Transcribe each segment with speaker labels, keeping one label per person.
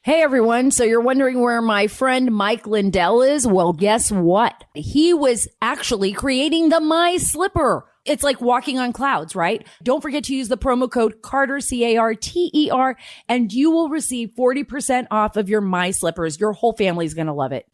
Speaker 1: Hey everyone, so you're wondering where my friend Mike Lindell is? Well, guess what? He was actually creating the My Slipper. It's like walking on clouds, right? Don't forget to use the promo code Carter, Carter, and you will receive 40% off of your My Slippers. Your whole family's going to love it.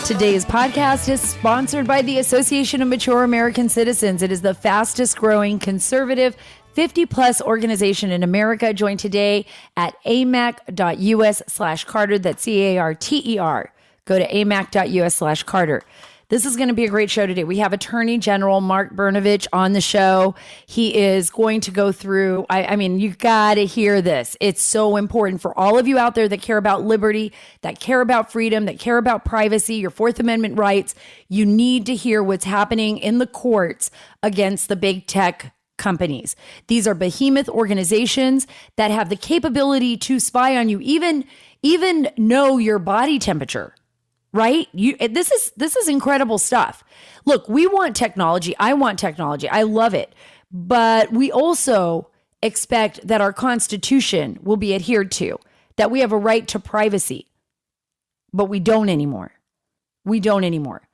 Speaker 1: Today's podcast is sponsored by the Association of Mature American Citizens. It is the fastest growing conservative 50-plus organization in America. Join today at amac.us/Carter. That's Carter. Go to amac.us/Carter. This is going to be a great show today. We have Attorney General Mark Brnovich on the show. He is going to go through, I mean, you got to hear this. It's so important for all of you out there that care about liberty, that care about freedom, that care about privacy, your Fourth Amendment rights. You need to hear what's happening in the courts against the big tech companies. These are behemoth organizations that have the capability to spy on you, even know your body temperature. Right? This is incredible stuff. Look, we want technology. I want technology. I love it. But we also expect that our Constitution will be adhered to, that we have a right to privacy. But we don't anymore. We don't anymore.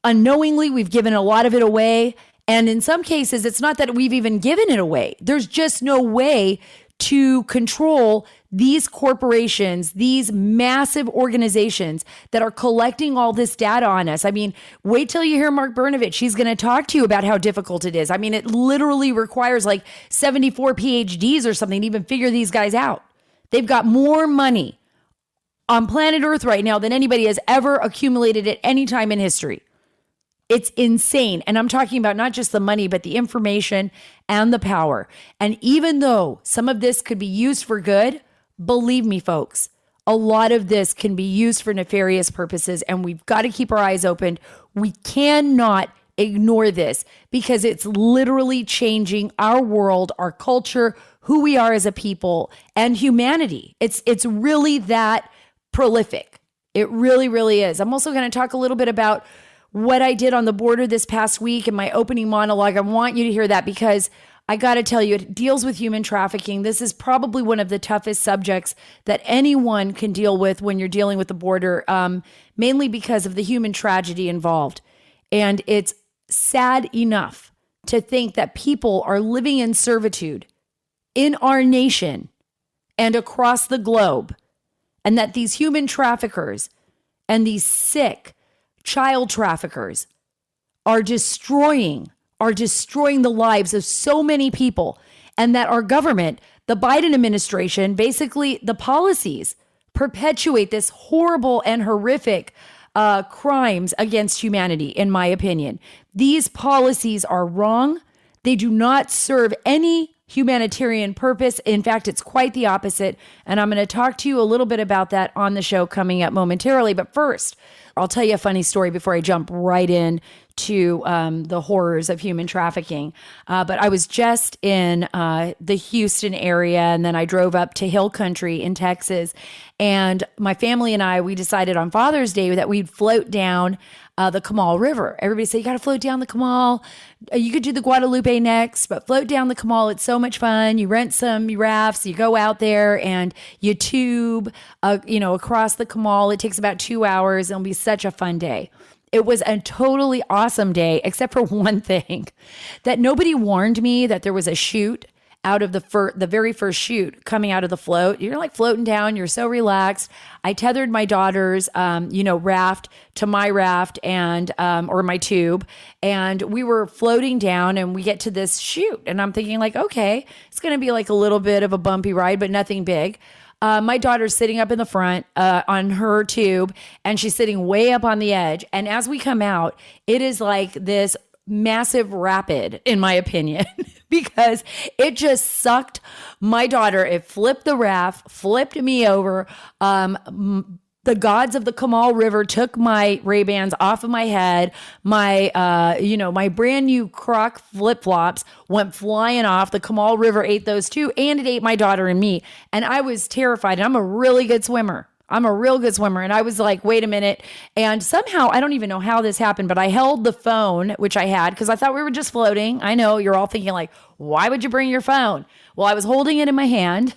Speaker 1: Unknowingly, we've given a lot of it away. And in some cases, it's not that we've even given it away. There's just no way to control these corporations, these massive organizations that are collecting all this data on us. I mean, wait till you hear Mark Brnovich. He's going to talk to you about how difficult it is. I mean, it literally requires like 74 PhDs or something to even figure these guys out. They've got more money on planet Earth right now than anybody has ever accumulated at any time in history. It's insane. And I'm talking about not just the money, but the information and the power. And even though some of this could be used for good, believe me, folks, a lot of this can be used for nefarious purposes. And we've got to keep our eyes open. We cannot ignore this because it's literally changing our world, our culture, who we are as a people, and humanity. It's really that prolific. It really, really is. I'm also going to talk a little bit about what I did on the border this past week in my opening monologue. I want you to hear that because I got to tell you, it deals with human trafficking. This is probably one of the toughest subjects that anyone can deal with when you're dealing with the border, mainly because of the human tragedy involved. And it's sad enough to think that people are living in servitude in our nation and across the globe, and that these human traffickers and these sick child traffickers are destroying the lives of so many people, and that our government, the Biden administration, basically the policies perpetuate this horrible and horrific crimes against humanity, in my opinion. These policies are wrong. They do not serve any humanitarian purpose. In fact, it's quite the opposite. And I'm going to talk to you a little bit about that on the show coming up momentarily. But first, I'll tell you a funny story before I jump right in to the horrors of human trafficking. But I was just in the Houston area, and then I drove up to Hill Country in Texas. And my family and I, we decided on Father's Day that we'd float down the Kamal River. Everybody said, you got to float down the Kamal. You could do the Guadalupe next, but float down the Kamal. It's so much fun. You rent some rafts, you go out there and you tube, across the Kamal. It takes about 2 hours. It'll be such a fun day. It was a totally awesome day, except for one thing, that nobody warned me that there was a chute out of the very first chute coming out of the float. You're like floating down. You're so relaxed. I tethered my daughter's, raft to my raft or my tube. And we were floating down and we get to this chute. And I'm thinking like, okay, it's going to be like a little bit of a bumpy ride, but nothing big. My daughter's sitting up in the front on her tube, and she's sitting way up on the edge. And as we come out, it is like this massive rapid, in my opinion, because it just sucked my daughter. It flipped the raft, flipped me over. The gods of the Kamal River took my Ray-Bans off of my head. My brand new Croc flip-flops went flying off. The Kamal River ate those too, and it ate my daughter and me. And I was terrified. I'm a really good swimmer. I'm a real good swimmer. And I was like, wait a minute. And somehow, I don't even know how this happened, but I held the phone, which I had, because I thought we were just floating. I know you're all thinking like, why would you bring your phone? Well, I was holding it in my hand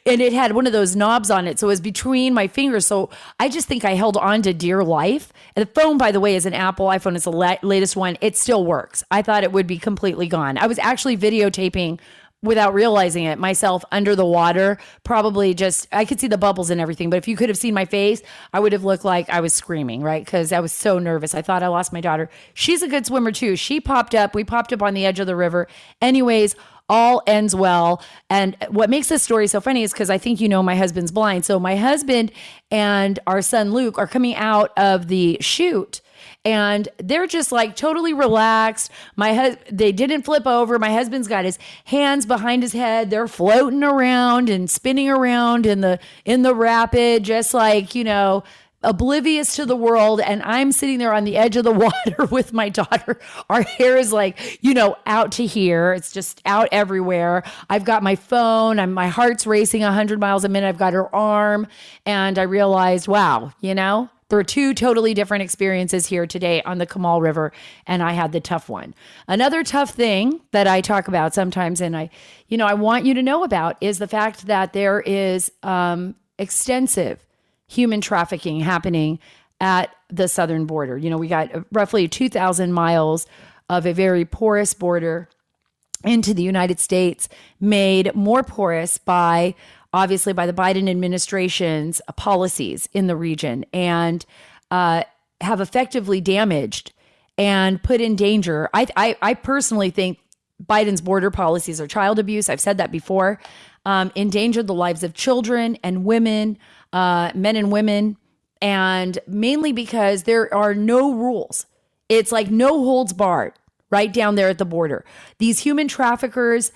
Speaker 1: and it had one of those knobs on it. So it was between my fingers. So I just think I held on to dear life. And the phone, by the way, is an Apple iPhone. It's the latest one. It still works. I thought it would be completely gone. I was actually videotaping without realizing it, myself under the water, probably just, I could see the bubbles and everything, but if you could have seen my face, I would have looked like I was screaming, right? Because I was so nervous. I thought I lost my daughter. She's a good swimmer too. She popped up. We popped up on the edge of the river. Anyways, all ends well. And what makes this story so funny is because I think you know my husband's blind. So my husband and our son Luke are coming out of the chute. And they're just like totally relaxed. They didn't flip over. My husband's got his hands behind his head. They're floating around and spinning around in the rapid, just like, oblivious to the world. And I'm sitting there on the edge of the water with my daughter. Our hair is like, out to here. It's just out everywhere. I've got my phone and my heart's racing 100 miles a minute. I've got her arm. And I realized, wow, there were two totally different experiences here today on the Kamal River, and I had the tough one. Another tough thing that I talk about sometimes, and I want you to know about, is the fact that there is extensive human trafficking happening at the southern border. We got roughly 2,000 miles of a very porous border into the United States, made more porous obviously by the Biden administration's policies in the region, and have effectively damaged and put in danger. I personally think Biden's border policies are child abuse. I've said that before. Endangered the lives of children and women, men and women, and mainly because there are no rules. It's like no holds barred right down there at the border. These human traffickers,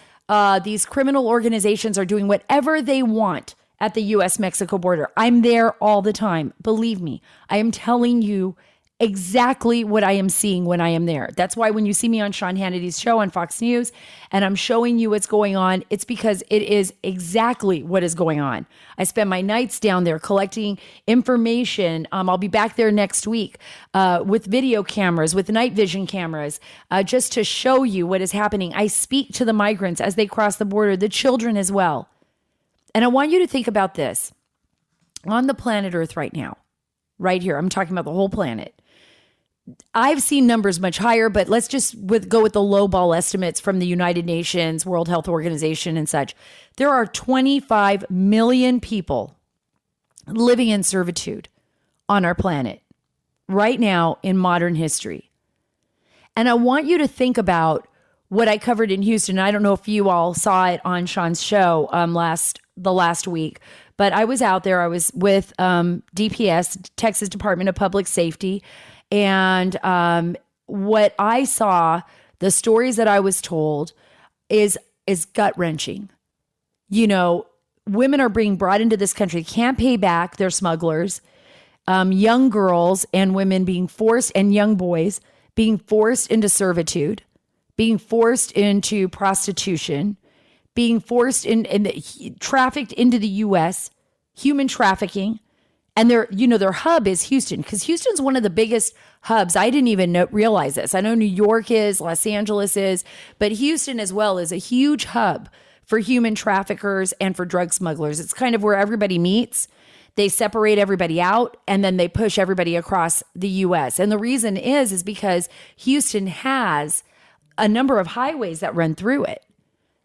Speaker 1: these criminal organizations are doing whatever they want at the U.S.-Mexico border. I'm there all the time. Believe me, I am telling you exactly what I am seeing when I am there. That's why when you see me on Sean Hannity's show on Fox News and I'm showing you what's going on, it's because it is exactly what is going on. I spend my nights down there collecting information. I'll be back there next week with video cameras, with night vision cameras, just to show you what is happening. I speak to the migrants as they cross the border, the children as well. And I want you to think about this. On the planet Earth right now, right here, I'm talking about the whole planet. I've seen numbers much higher, but let's just go with the low ball estimates from the United Nations, World Health Organization and such. There are 25 million people living in servitude on our planet right now in modern history. And I want you to think about what I covered in Houston. I don't know if you all saw it on Sean's show the last week, but I was out there. I was with DPS, Texas Department of Public Safety. And what I saw, the stories that I was told is gut-wrenching. Women are being brought into this country, can't pay back their smugglers. Young girls and women being forced, and young boys being forced into servitude, being forced into prostitution, being forced trafficked into the U.S., human trafficking. And their hub is Houston, because Houston's one of the biggest hubs. I didn't even realize this. I know New York is, Los Angeles is, but Houston as well is a huge hub for human traffickers and for drug smugglers. It's kind of where everybody meets. They separate everybody out and then they push everybody across the U.S. And the reason is because Houston has a number of highways that run through it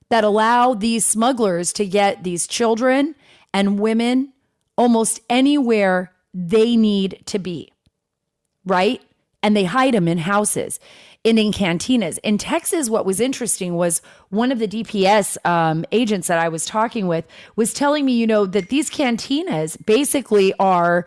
Speaker 1: that allow these smugglers to get these children and women almost anywhere they need to be, right? And they hide them in houses and in cantinas. In Texas, what was interesting was one of the DPS agents that I was talking with was telling me, that these cantinas basically are,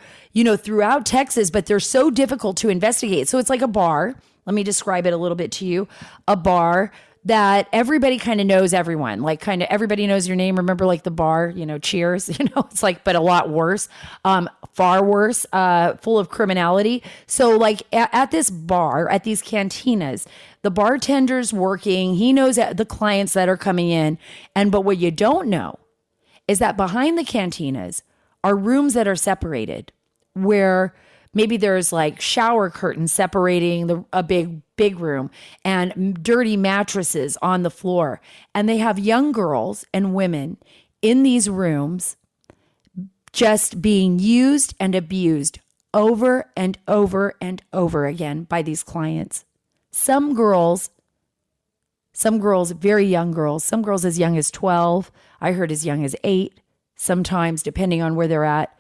Speaker 1: throughout Texas, but they're so difficult to investigate. So it's like a bar. Let me describe it a little bit to you. A bar that everybody kind of knows everyone, like kind of everybody knows your name. Remember like the bar, Cheers, it's like, but a lot worse, far worse, full of criminality. So like at this bar, at these cantinas, the bartender's working, he knows the clients that are coming in. But what you don't know is that behind the cantinas are rooms that are separated where maybe there's like shower curtains separating a big room and dirty mattresses on the floor. And they have young girls and women in these rooms just being used and abused over and over and over again by these clients. Some girls, very young girls, some girls as young as 12, I heard as young as 8, sometimes depending on where they're at,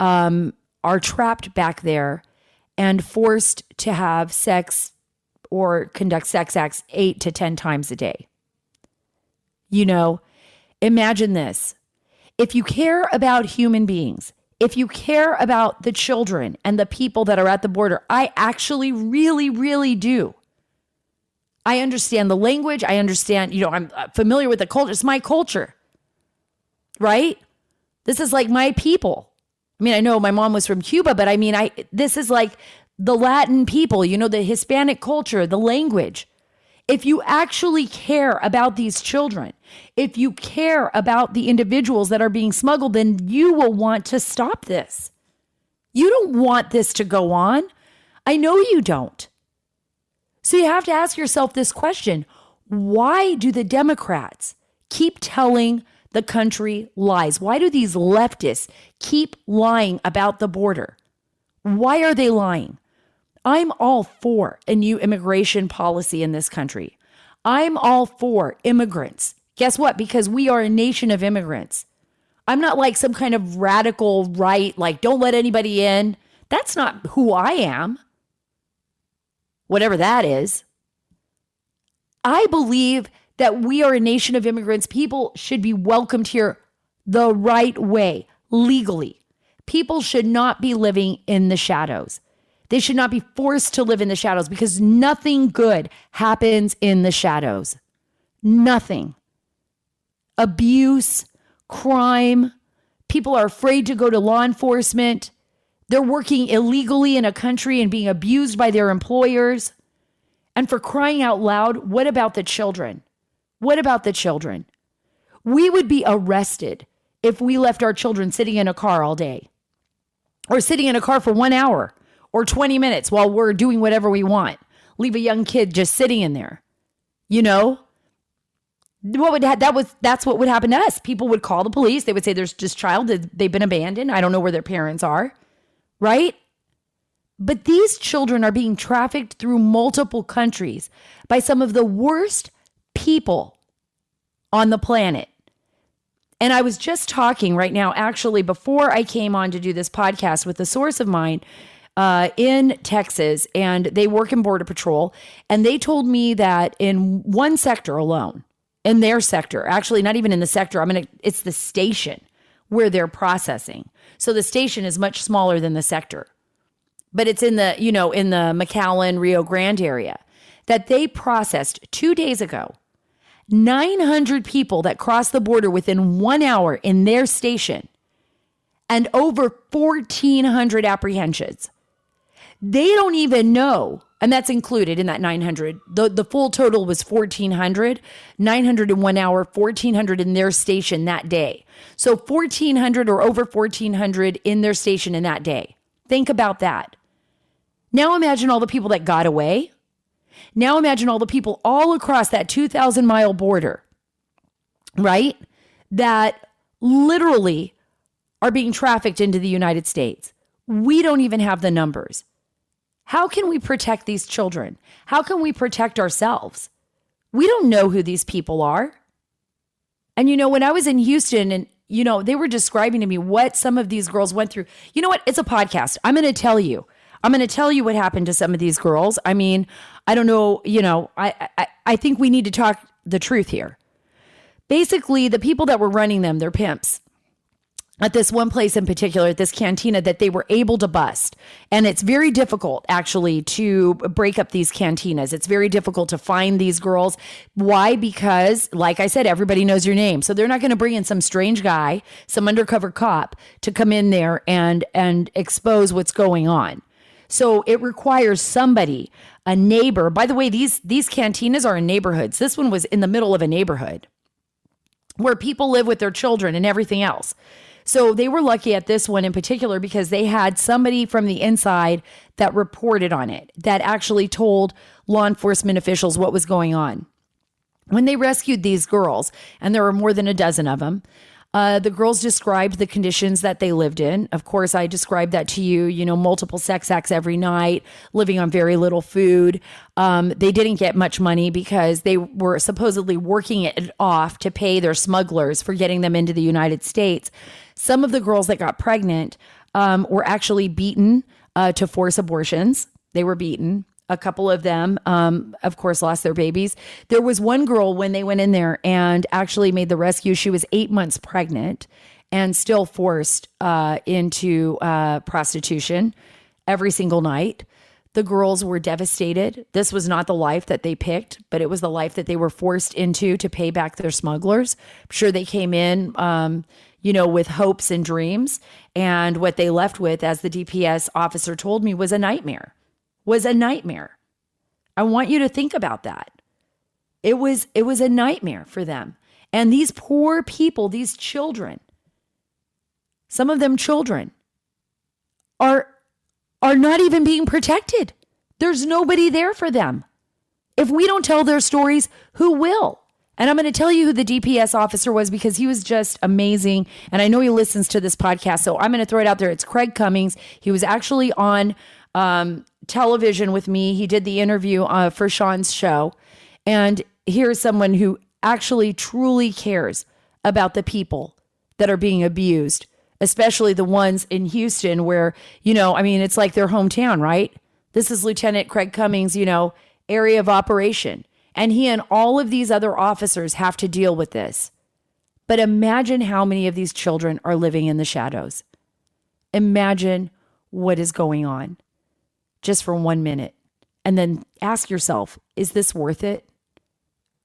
Speaker 1: are trapped back there and forced to have sex or conduct sex acts 8 to 10 times a day. You know, imagine this. If you care about human beings, if you care about the children and the people that are at the border, I actually really, really do. I understand the language. I understand, I'm familiar with the culture. It's my culture, right? This is like my people. I mean, I know my mom was from Cuba, but this is like the Latin people, the Hispanic culture, the language. If you actually care about these children, if you care about the individuals that are being smuggled, then you will want to stop this. You don't want this to go on. I know you don't. So you have to ask yourself this question. Why do the Democrats keep telling the country lies? Why do these leftists keep lying about the border? Why are they lying? I'm all for a new immigration policy in this country. I'm all for immigrants. Guess what? Because we are a nation of immigrants. I'm not like some kind of radical right, like don't let anybody in. That's not who I am. Whatever that is. I believe that we are a nation of immigrants. People should be welcomed here the right way, legally. People should not be living in the shadows. They should not be forced to live in the shadows because nothing good happens in the shadows. Nothing. Abuse, crime. People are afraid to go to law enforcement. They're working illegally in a country and being abused by their employers. And for crying out loud, what about the children? What about the children? We would be arrested if we left our children sitting in a car all day or sitting in a car for 1 hour or 20 minutes while we're doing whatever we want. Leave a young kid just sitting in there. That's what would happen to us. People would call the police. They would say there's this child, they've been abandoned. I don't know where their parents are. Right? But these children are being trafficked through multiple countries by some of the worst people on the planet. And I was just talking right now, actually, before I came on to do this podcast with a source of mine in Texas, and they work in Border Patrol. And they told me that in one sector alone, in their sector, actually not even in the sector, it's the station where they're processing. So the station is much smaller than the sector, but it's in the McAllen, Rio Grande area, that they processed 2 days ago, 900 people that crossed the border within 1 hour in their station and over 1,400 apprehensions. They don't even know, and that's included in that 900. The full total was 1,400, 900 in 1 hour, 1,400 in their station that day. So 1,400 or over 1,400 in their station in that day. Think about that. Now imagine all the people that got away. Now imagine all the people all across that 2,000-mile border, right? That literally are being trafficked into the United States. We don't even have the numbers. How can we protect these children? How can we protect ourselves? We don't know who these people are. And when I was in Houston and, they were describing to me what some of these girls went through. You know what? It's a podcast. I'm going to tell you what happened to some of these girls. I mean, I don't know, I think we need to talk the truth here. Basically, the people that were running them, they're pimps. At this one place in particular, at this cantina that they were able to bust. And it's very difficult, actually, to break up these cantinas. It's very difficult to find these girls. Why? Because, like I said, everybody knows your name. So they're not going to bring in some strange guy, some undercover cop to come in there and expose what's going on. So it requires somebody, a neighbor. By the way, these cantinas are in neighborhoods. This one was in the middle of a neighborhood where people live with their children and everything else. So they were lucky at this one in particular because they had somebody from the inside that reported on it, that actually told law enforcement officials what was going on. When they rescued these girls, and there were more than a dozen of them, the girls described the conditions that they lived in. Of course, I described that to you, multiple sex acts every night, living on very little food. They didn't get much money because they were supposedly working it off to pay their smugglers for getting them into the United States. Some of the girls that got pregnant were actually beaten to force abortions. They were beaten. A couple of them, of course, lost their babies. There was one girl when they went in there and actually made the rescue. She was 8 months pregnant and still forced into prostitution every single night. The girls were devastated. This was not the life that they picked, but it was the life that they were forced into to pay back their smugglers. I'm sure they came in, with hopes and dreams. And what they left with, as the DPS officer told me, was a nightmare. I want you to think about that. It was a nightmare for them. And these poor people, these children, some of them children, are not even being protected. There's nobody there for them. If we don't tell their stories, who will? And I'm going to tell you who the DPS officer was because he was just amazing. And I know he listens to this podcast, so I'm going to throw it out there. It's Craig Cummings. He was actually on television with me. He did the interview for Sean's show. And here's someone who actually truly cares about the people that are being abused, especially the ones in Houston where, it's like their hometown, right? This is Lieutenant Craig Cummings, area of operation. And he and all of these other officers have to deal with this. But imagine how many of these children are living in the shadows. Imagine what is going on. Just for 1 minute. And then ask yourself, is this worth it?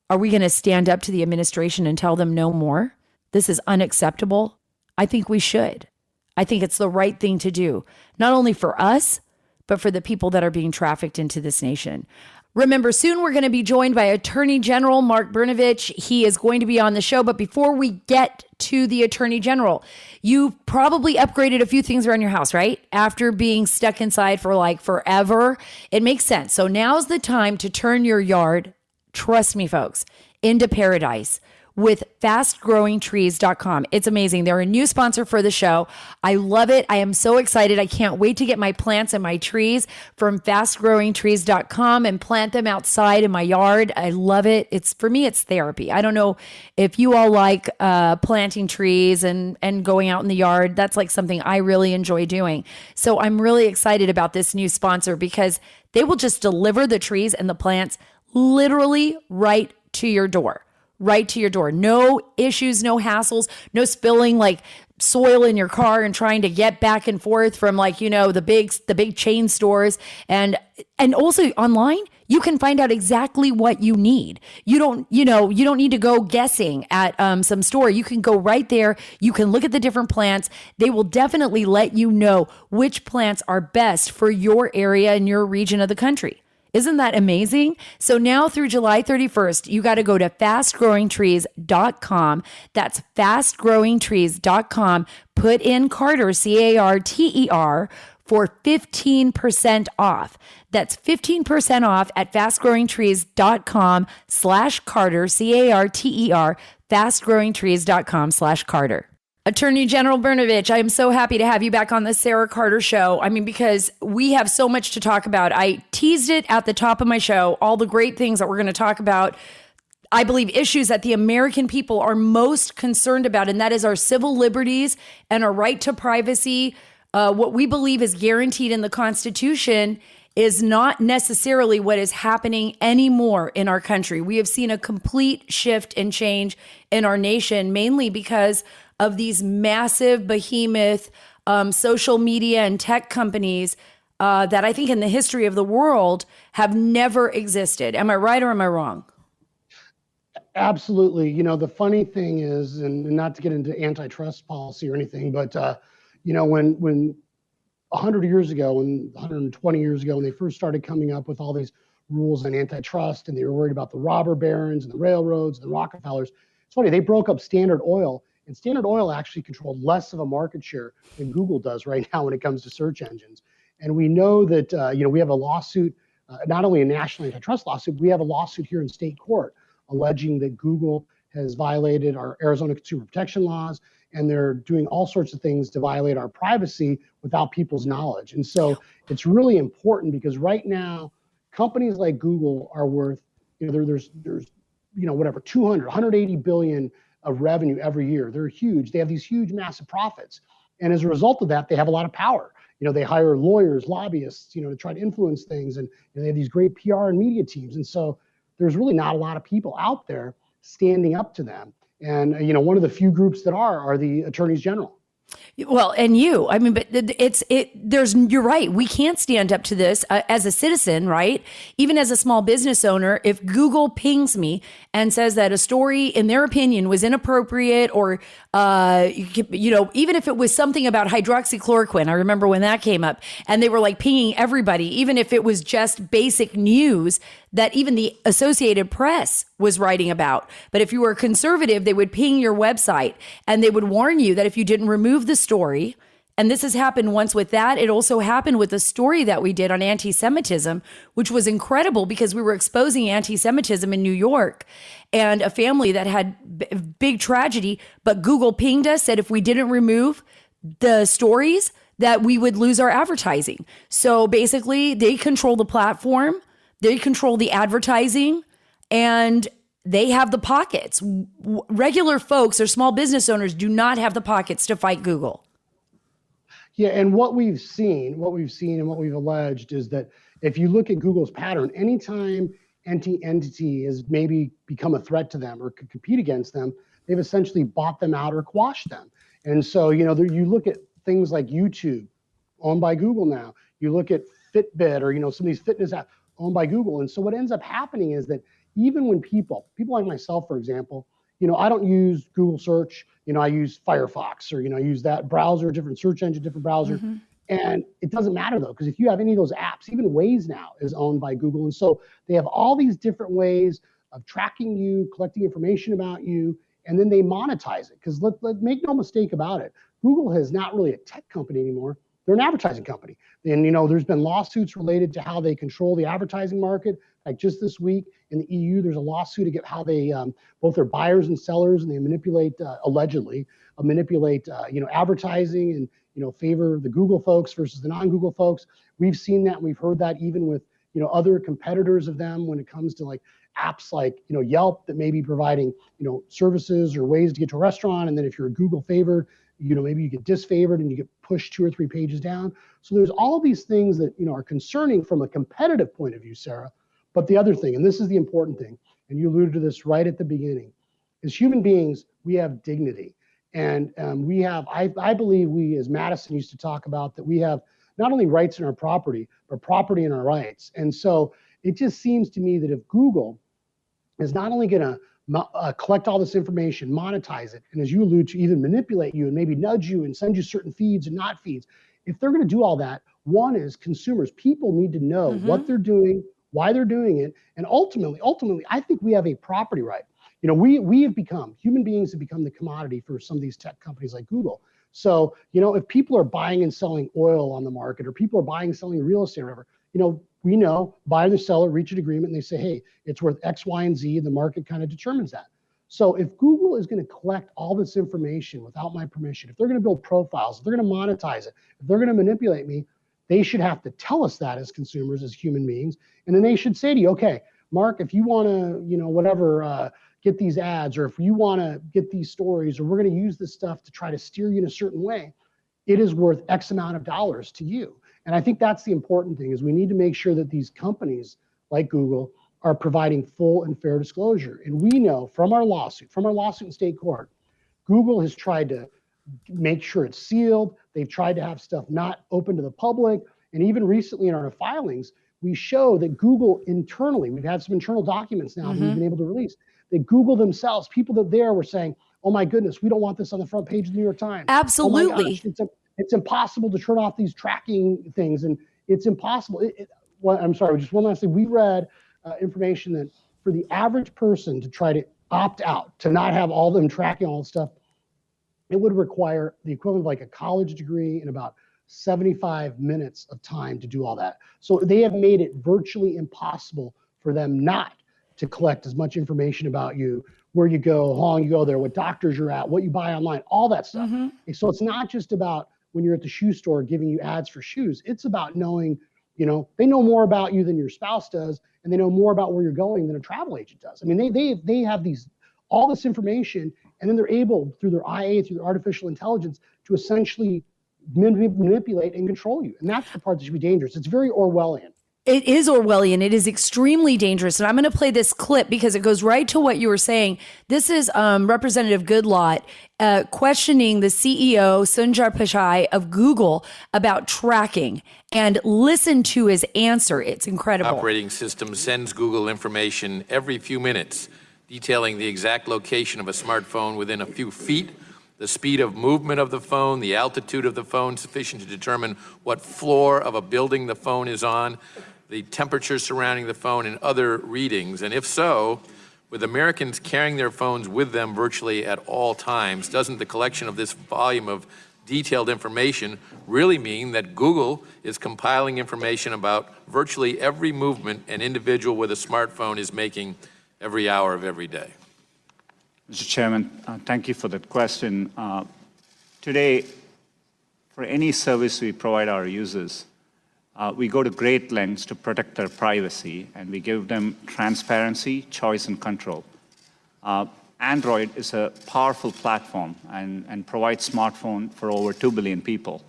Speaker 1: Are we going to stand up to the administration and tell them no more? This is unacceptable. I think we should. I think it's the right thing to do, not only for us, but for the people that are being trafficked into this nation. Remember, soon we're going to be joined by Attorney General Mark Brnovich. He is going to be on the show. But before we get to the Attorney General, you probably upgraded a few things around your house, right? After being stuck inside for like forever. It makes sense. So now's the time to turn your yard, trust me, folks, into paradise with fastgrowingtrees.com. It's amazing. They're a new sponsor for the show. I love it. I am so excited. I can't wait to get my plants and my trees from fastgrowingtrees.com and plant them outside in my yard. I love it. For me, it's therapy. I don't know if you all like planting trees and going out in the yard. That's like something I really enjoy doing. So I'm really excited about this new sponsor because they will just deliver the trees and the plants literally right to your door. Right to your door. No issues, no hassles, no spilling like soil in your car and trying to get back and forth from the big chain stores. And also online, you can find out exactly what you need. You don't need to go guessing at some store. You can go right there. You can look at the different plants. They will definitely let you know which plants are best for your area and your region of the country. Isn't that amazing? So now through July 31st, you got to go to fastgrowingtrees.com. That's fastgrowingtrees.com. Put in Carter, Carter, for 15% off. That's 15% off at fastgrowingtrees.com/Carter, Carter, fastgrowingtrees.com/Carter. Attorney General Brnovich, I am so happy to have you back on the Sara Carter Show. Because we have so much to talk about. I teased it at the top of my show, all the great things that we're going to talk about. I believe issues that the American people are most concerned about, and that is our civil liberties and our right to privacy. What we believe is guaranteed in the Constitution is not necessarily what is happening anymore in our country. We have seen a complete shift and change in our nation, mainly because of these massive behemoth social media and tech companies that I think in the history of the world have never existed. Am I right or am I wrong?
Speaker 2: Absolutely. The funny thing is, and not to get into antitrust policy or anything, but when 100 years ago, and 120 years ago, when they first started coming up with all these rules on antitrust, and they were worried about the robber barons and the railroads and the Rockefellers, it's funny, they broke up Standard Oil And Standard Oil actually controlled less of a market share than Google does right now when it comes to search engines. And we know that, we have a lawsuit, not only a national antitrust lawsuit, we have a lawsuit here in state court alleging that Google has violated our Arizona consumer protection laws, and they're doing all sorts of things to violate our privacy without people's knowledge. And so it's really important because right now, companies like Google are worth, there's 200, 180 billion of revenue every year. They're huge. They have these huge, massive profits. And as a result of that, they have a lot of power. They hire lawyers, lobbyists, to try to influence things. And they have these great PR and media teams. And so there's really not a lot of people out there standing up to them. And, one of the few groups that are the attorneys general.
Speaker 1: Well, and you're right. We can't stand up to this as a citizen, right? Even as a small business owner, if Google pings me and says that a story, in their opinion, was inappropriate, or, even if it was something about hydroxychloroquine, I remember when that came up, and they were like pinging everybody, even if it was just basic news that even the Associated Press was writing about. But if you were a conservative, they would ping your website and they would warn you that if you didn't remove the story, and this has happened once with that, it also happened with the story that we did on anti-Semitism, which was incredible because we were exposing anti-Semitism in New York and a family that had big tragedy, but Google pinged us, said if we didn't remove the stories, that we would lose our advertising. So basically, they control the platform, they control the advertising, and they have the pockets. Regular folks or small business owners do not have the pockets to fight Google.
Speaker 2: Yeah, and what we've seen and what we've alleged is that if you look at Google's pattern, anytime any entity has maybe become a threat to them or could compete against them, they've essentially bought them out or quashed them. And so, you look at things like YouTube, owned by Google now. You look at Fitbit or, some of these fitness apps owned by Google. And so what ends up happening is that even when people like myself, for example, I don't use Google search, I use Firefox, or, I use that browser, different search engine, different browser. Mm-hmm. And it doesn't matter though, because if you have any of those apps, even Waze now is owned by Google. And so they have all these different ways of tracking you, collecting information about you, and then they monetize it. Because let make no mistake about it, Google is not really a tech company anymore. They're an advertising company. And, there's been lawsuits related to how they control the advertising market. Like just this week in the EU, there's a lawsuit against how they, both are buyers and sellers, and they manipulate, allegedly, advertising and, favor the Google folks versus the non-Google folks. We've seen that, and we've heard that even with, other competitors of them when it comes to like apps like, Yelp that may be providing, services or ways to get to a restaurant. And then if you're a Google favored, maybe you get disfavored and you get pushed 2 or 3 pages down. So there's all of these things that, are concerning from a competitive point of view, Sarah. But the other thing, and this is the important thing, and you alluded to this right at the beginning, is human beings, we have dignity. And we have, I believe we, as Madison used to talk about, that we have not only rights in our property, but property in our rights. And so it just seems to me that if Google is not only going to collect all this information, monetize it, and as you allude to, even manipulate you and maybe nudge you and send you certain feeds and not feeds, if they're going to do all that, one is consumers, people need to know mm-hmm. what they're doing, why they're doing it. And ultimately, I think we have a property right. Human beings have become the commodity for some of these tech companies like Google. So, if people are buying and selling oil on the market, or people are buying and selling real estate or whatever, we know buyer and the seller reach an agreement and they say, hey, it's worth X, Y, and Z, and the market kind of determines that. So if Google is going to collect all this information without my permission, if they're going to build profiles, if they're going to monetize it, if they're going to manipulate me, they should have to tell us that as consumers, as human beings. And then they should say to you, okay, Mark, if you want to, get these ads, or if you want to get these stories, or we're going to use this stuff to try to steer you in a certain way, it is worth X amount of dollars to you. And I think that's the important thing, is we need to make sure that these companies like Google are providing full and fair disclosure. And we know from our lawsuit in state court, Google has tried to make sure it's sealed. They've tried to have stuff not open to the public. And even recently in our filings, we show that Google internally, we've had some internal documents now mm-hmm. that we've been able to release, that Google themselves, people that there were saying, oh my goodness, we don't want this on the front page of the New York Times.
Speaker 1: Absolutely.
Speaker 2: Oh my gosh, it's impossible to turn off these tracking things, and it's impossible. I'm sorry, just one last thing. We read information that for the average person to try to opt out, to not have all them tracking all the stuff, it would require the equivalent of like a college degree and about 75 minutes of time to do all that. So they have made it virtually impossible for them not to collect as much information about you, where you go, how long you go there, what doctors you're at, what you buy online, all that stuff. And so it's not just about when you're at the shoe store giving you ads for shoes. It's about knowing, they know more about you than your spouse does, and they know more about where you're going than a travel agent does. I mean, they have all this information, and then they're able, through their IA, through their artificial intelligence, to essentially manipulate and control you. And that's the part that should be dangerous. It's very Orwellian.
Speaker 1: It is Orwellian. It is extremely dangerous. And I'm going to play this clip because it goes right to what you were saying. This is Representative Goodlatte questioning the CEO, Sundar Pichai of Google, about tracking. And listen to his answer. It's incredible.
Speaker 3: Operating system sends Google information every few minutes, detailing the exact location of a smartphone within a few feet, the speed of movement of the phone, the altitude of the phone sufficient to determine what floor of a building the phone is on, the temperature surrounding the phone, and other readings. And if so, with Americans carrying their phones with them virtually at all times, doesn't the collection of this volume of detailed information really mean that Google is compiling information about virtually every movement an individual with a smartphone is making every hour of every day?
Speaker 4: Mr. Chairman, thank you for that question. Today, for any service we provide our users, we go to great lengths to protect their privacy, and we give them transparency, choice, and control. Android is a powerful platform and provides smartphone for over 2 billion people.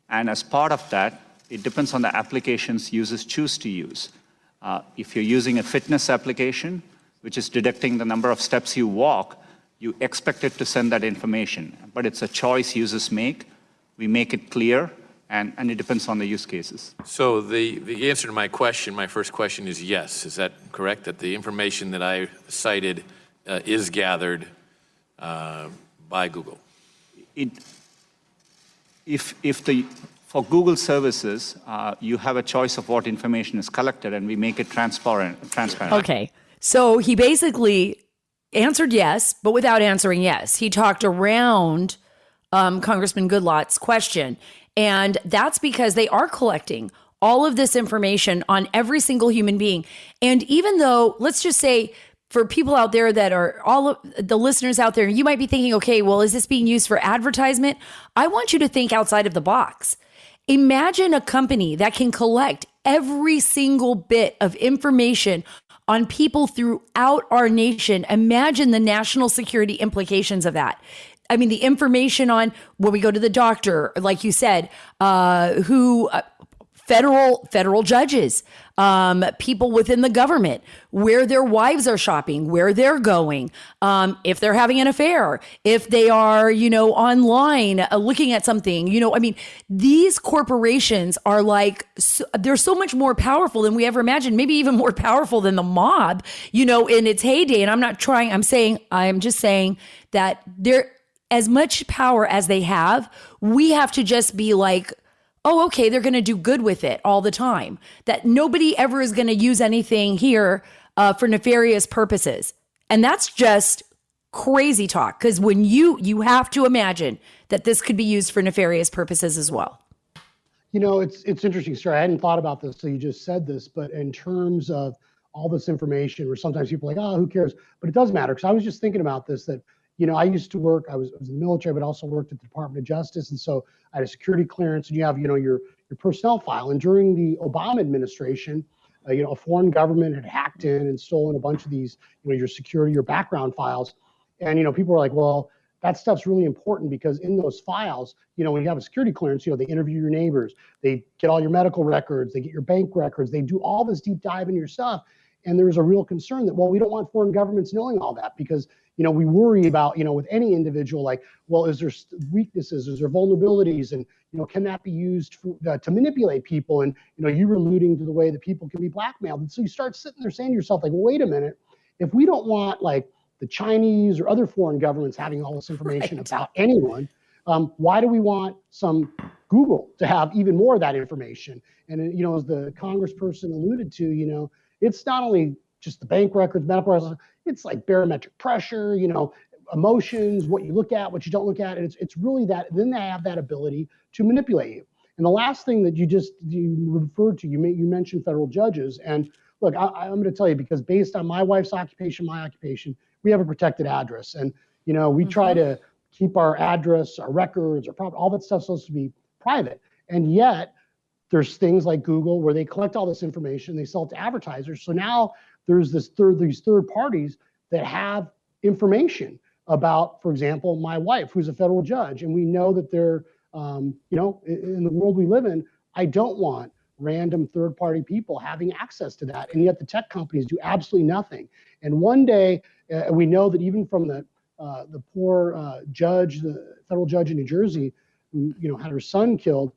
Speaker 4: And as part of that, it depends on the applications users choose to use. If you're using a fitness application, which is detecting the number of steps you walk, you expect it to send that information. But it's a choice users make. We make it clear, and it depends on the use cases.
Speaker 3: So the answer to my question, my first question, is yes. Is that correct, that the information that I cited is gathered by Google? For Google services, you have a choice of what information is collected, and we make it transparent.
Speaker 1: Okay. So he basically answered yes, but without answering yes. He talked around Congressman Goodlatte's question. And that's because they are collecting all of this information on every single human being. And even though, let's just say, for people out there that are all of the listeners out there, you might be thinking, okay, well, is this being used for advertisement? I want you to think outside of the box. Imagine a company that can collect every single bit of information on people throughout our nation. Imagine the national security implications of that. I mean, the information on when we go to the doctor, like you said, federal judges, people within the government, where their wives are shopping, where they're going, if they're having an affair, if they are, online looking at something, I mean, these corporations are they're so much more powerful than we ever imagined, maybe even more powerful than the mob, in its heyday. And I'm just saying that they're as much power as they have. We have to just be like, oh, okay, they're going to do good with it all the time. That nobody ever is going to use anything here for nefarious purposes. And that's just crazy talk, because when you have to imagine that this could be used for nefarious purposes as well.
Speaker 2: It's interesting, Sara. I hadn't thought about this till you just said this, but in terms of all this information, where sometimes people are like, oh, who cares? But it does matter, because I was just thinking about this, that I used to work, I was in the military, but also worked at the Department of Justice. And so I had a security clearance, and you have, your personnel file. And during the Obama administration, a foreign government had hacked in and stolen a bunch of these, your security, your background files. And, people were like, well, that stuff's really important, because in those files, when you have a security clearance, they interview your neighbors, they get all your medical records, they get your bank records, they do all this deep dive in your stuff. And there was a real concern that, well, we don't want foreign governments knowing all that, because we worry about, with any individual, like, well, is there weaknesses, is there vulnerabilities, and, can that be used to manipulate people? And, you were alluding to the way that people can be blackmailed. And so you start sitting there saying to yourself, like, well, wait a minute, if we don't want, like, the Chinese or other foreign governments having all this information about anyone, why do we want some Google to have even more of that information? And, as the congressperson alluded to, it's not only just the bank records, medical records, it's like barometric pressure, emotions, what you look at, what you don't look at. And it's really that, then they have that ability to manipulate you. And the last thing that you referred to, you mentioned federal judges. And look, I'm going to tell you, because based on my wife's occupation, my occupation, we have a protected address. And, we try to keep our address, our records, our property, all that stuff's supposed to be private. And yet there's things like Google where they collect all this information, they sell it to advertisers. So now there's these third parties that have information about, for example, my wife, who's a federal judge. And we know that they're, in the world we live in, I don't want random third-party people having access to that. And yet the tech companies do absolutely nothing. And one day, we know that even from the poor judge, the federal judge in New Jersey, who had her son killed,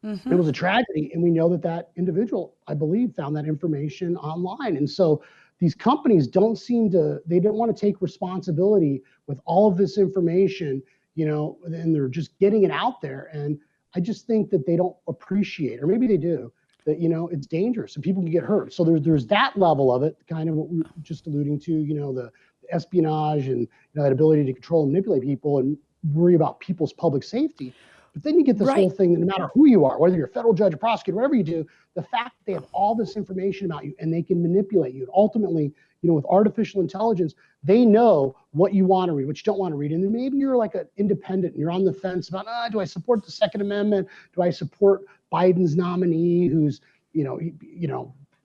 Speaker 2: it was a tragedy. And we know that individual, I believe, found that information online. And so these companies they don't want to take responsibility with all of this information, and they're just getting it out there. And I just think that they don't appreciate, or maybe they do, that, it's dangerous and people can get hurt. So there's that level of it, kind of what we were just alluding to, the espionage and that ability to control and manipulate people and worry about people's public safety. But then you get this whole thing that no matter who you are, whether you're a federal judge, a prosecutor, whatever you do, the fact that they have all this information about you and they can manipulate you. And ultimately, with artificial intelligence, they know what you want to read, what you don't want to read. And then maybe you're like an independent and you're on the fence about, do I support the Second Amendment? Do I support Biden's nominee who's,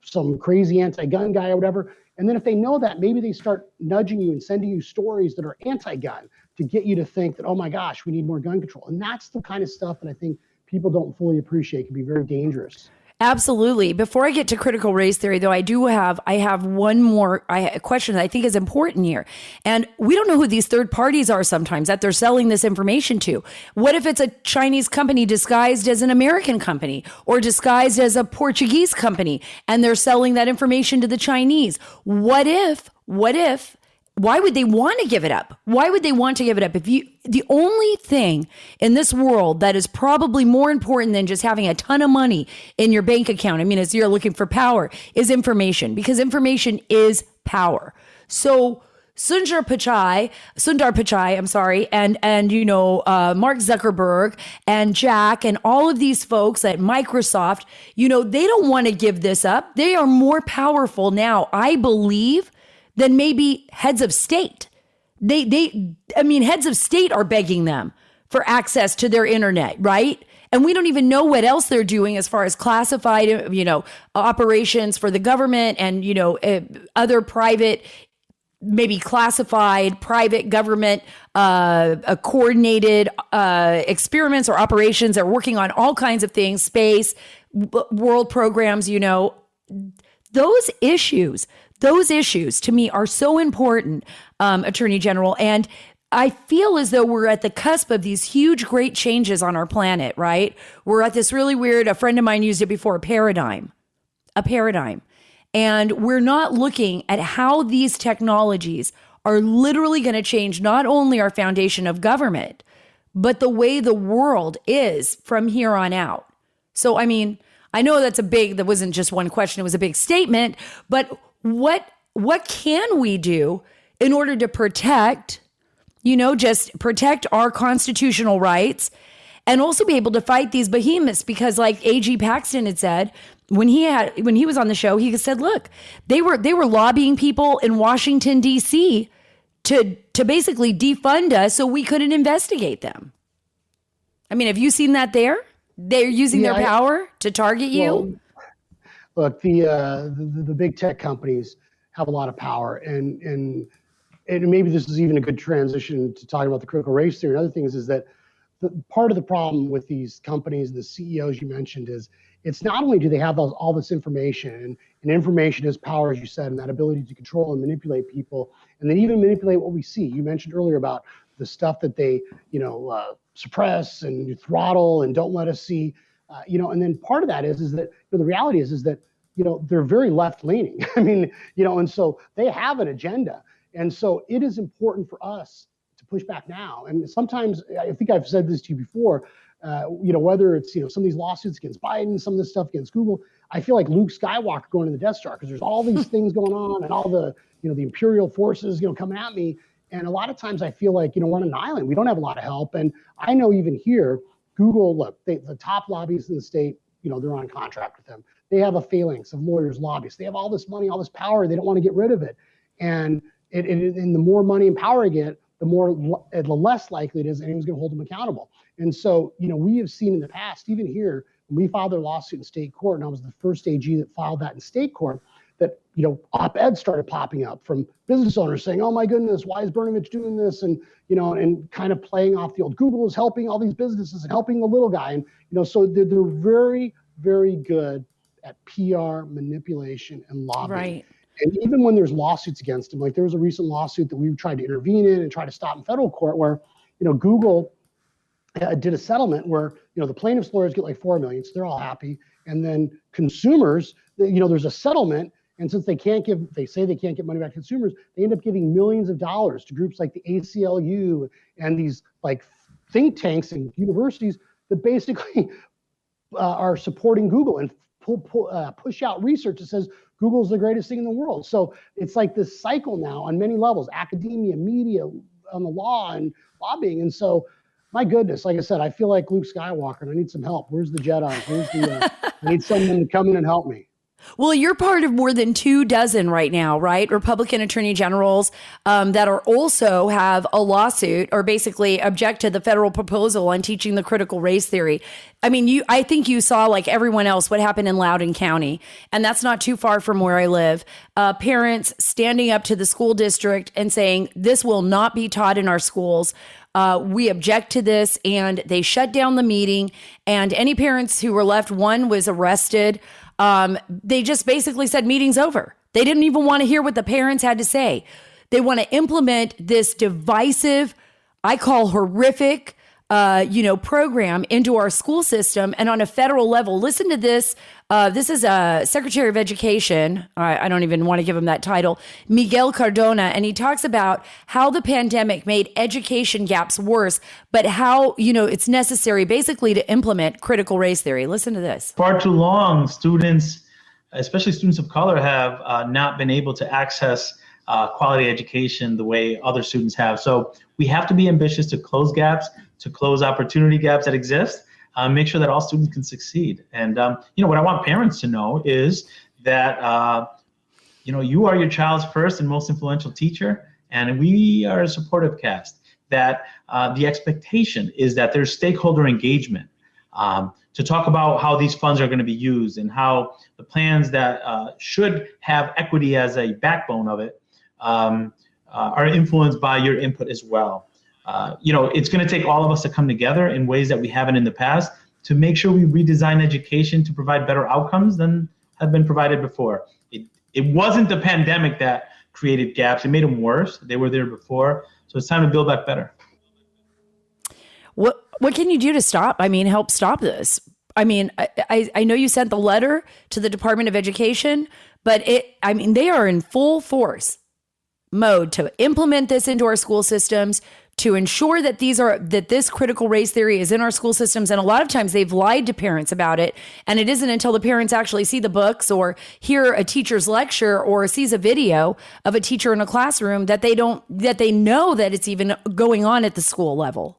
Speaker 2: some crazy anti-gun guy or whatever? And then if they know that, maybe they start nudging you and sending you stories that are anti-gun to get you to think that, oh my gosh, we need more gun control. And that's the kind of stuff that I think people don't fully appreciate, can be very dangerous.
Speaker 1: Absolutely. Before I get to critical race theory, though, I have one more question that I think is important here. And we don't know who these third parties are sometimes that they're selling this information to. What if it's a Chinese company disguised as an American company or disguised as a Portuguese company and they're selling that information to the Chinese? What if why would they want to give it up? Why would they want to give it up? The only thing in this world that is probably more important than just having a ton of money in your bank account, as you're looking for power, is information, because information is power. So Sundar Pichai, and Mark Zuckerberg and Jack and all of these folks at Microsoft, they don't want to give this up. They are more powerful now, I believe, than maybe heads of state. Heads of state are begging them for access to their internet, right? And we don't even know what else they're doing as far as classified, operations for the government and, other private, maybe classified private government, coordinated experiments or operations. They're working on all kinds of things, space, world programs, those issues to me are so important, Attorney General. And I feel as though we're at the cusp of these huge, great changes on our planet, right? We're at this really weird, a friend of mine used it before, a paradigm. And we're not looking at how these technologies are literally going to change not only our foundation of government, but the way the world is from here on out. So, I know that wasn't just one question, it was a big statement, but what can we do in order to protect, just protect our constitutional rights and also be able to fight these behemoths? Because like A.G. Paxton had said, when he was on the show, he said, look, they were lobbying people in Washington, D.C. to basically defund us so we couldn't investigate them. Have you seen that there? They're using their power to target you?
Speaker 2: Look, the big tech companies have a lot of power, and maybe this is even a good transition to talking about the critical race theory. Another thing is that part of the problem with these companies, the CEOs you mentioned, is it's not only do they have all this information, and information is power, as you said, and that ability to control and manipulate people, and then even manipulate what we see. You mentioned earlier about the stuff that they, suppress and throttle and don't let us see. And then part of that is that the reality is that they're very left leaning. And so they have an agenda, and so it is important for us to push back now. And sometimes I think I've said this to you before. Whether it's some of these lawsuits against Biden, some of this stuff against Google, I feel like Luke Skywalker going to the Death Star because there's all these things going on and all the the Imperial forces coming at me. And a lot of times I feel like, we're on an island. We don't have a lot of help. And I know even here, Google, look, the top lobbyists in the state, they're on contract with them. They have a phalanx of lawyers, lobbyists. They have all this money, all this power. They don't want to get rid of it. And the more money and power I get, the less likely it is anyone's going to hold them accountable. And so, we have seen in the past, even here, when we filed our lawsuit in state court, and I was the first AG that filed that in state court, that, op-eds started popping up from business owners saying, oh my goodness, why is Brnovich doing this? And, and kind of playing off the old Google is helping all these businesses and helping the little guy. And, so they're very, very good at PR manipulation and lobbying. Right. And even when there's lawsuits against them, like there was a recent lawsuit that we tried to intervene in and try to stop in federal court where, Google did a settlement where, the plaintiff's lawyers get like $4 million, so they're all happy. And then consumers, there's a settlement. And since they say they can't get money back to consumers, they end up giving millions of dollars to groups like the ACLU and these like think tanks and universities that basically are supporting Google and push out research that says Google's the greatest thing in the world. So it's like this cycle now on many levels, academia, media, on the law and lobbying. And so, my goodness, like I said, I feel like Luke Skywalker and I need some help. Where's the Jedi? I need someone to come in and help me.
Speaker 1: Well, you're part of more than 24 right now, right? Republican attorney generals that are also have a lawsuit or basically object to the federal proposal on teaching the critical race theory. I mean, I think you saw, like everyone else, what happened in Loudoun County, and that's not too far from where I live. Parents standing up to the school district and saying, this will not be taught in our schools. We object to this, and they shut down the meeting, and any parents who were left, one was arrested. They just basically said meeting's over. They didn't even want to hear what the parents had to say. They want to implement this divisive, I call horrific, program into our school system and on a federal level. Listen to this. This is Secretary of Education. I don't even want to give him that title, Miguel Cardona. And he talks about how the pandemic made education gaps worse, but how, it's necessary basically to implement critical race theory. Listen to this.
Speaker 5: Far too long, students, especially students of color, have not been able to access quality education the way other students have. So we have to be ambitious to close gaps, to close opportunity gaps that exist, make sure that all students can succeed. And, what I want parents to know is that, you are your child's first and most influential teacher, and we are a supportive cast, that the expectation is that there's stakeholder engagement to talk about how these funds are going to be used and how the plans that should have equity as a backbone of it are influenced by your input as well. It's going to take all of us to come together in ways that we haven't in the past to make sure we redesign education to provide better outcomes than have been provided before. It wasn't the pandemic that created gaps. It made them worse. They were there before. So it's time to build back better.
Speaker 1: What can you do to help stop this? I mean, I know you sent the letter to the Department of Education, but they are in full force mode to implement this into our school systems, to ensure that this critical race theory is in our school systems. And a lot of times they've lied to parents about it. And it isn't until the parents actually see the books or hear a teacher's lecture or sees a video of a teacher in a classroom that they know that it's even going on at the school level.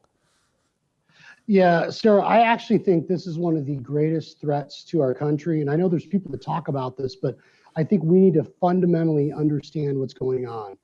Speaker 2: Yeah, Sarah, I actually think this is one of the greatest threats to our country. And I know there's people that talk about this, but I think we need to fundamentally understand what's going on.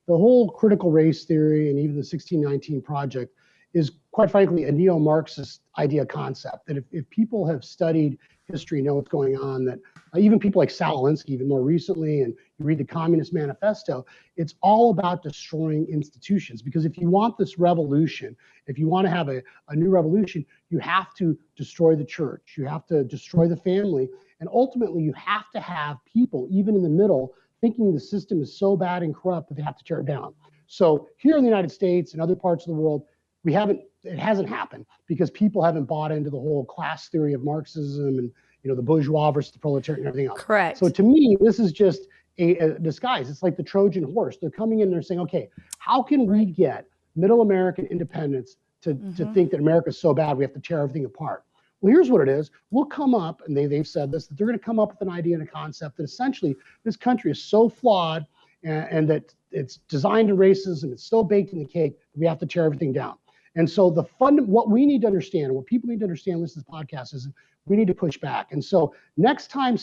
Speaker 2: The whole critical race theory and even the 1619 Project is, quite frankly, a neo-Marxist idea concept. That if people have studied history, know what's going on, that even people like Sal Alinsky, even more recently, and you read the Communist Manifesto, it's all about destroying institutions. Because if you want this revolution, if you want to have a new revolution, you have to destroy the church, you have to destroy the family, and ultimately you have to have people, even in the middle, thinking the system is so bad and corrupt that they have to tear it down. So here in the United States and other parts of the world, it hasn't happened because people haven't bought into the whole class theory of Marxism and the bourgeois versus the proletariat and everything else.
Speaker 1: Correct.
Speaker 2: So to me, this is just a disguise. It's like the Trojan horse. They're coming in and they're saying, okay, how can we get middle American independence to think that America is so bad we have to tear everything apart? Well, here's what it is. We'll come up, and they've said this, that they're going to come up with an idea and a concept that essentially this country is so flawed and that it's designed to racism, it's so baked in the cake, we have to tear everything down. And so what we need to understand, what people need to understand, listen to this podcast, is we need to push back. And so next time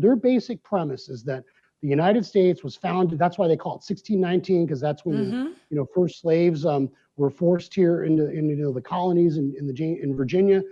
Speaker 2: their basic premise is that the United States was founded, that's why they call it 1619, because that's when first slaves were forced here into the colonies in Virginia.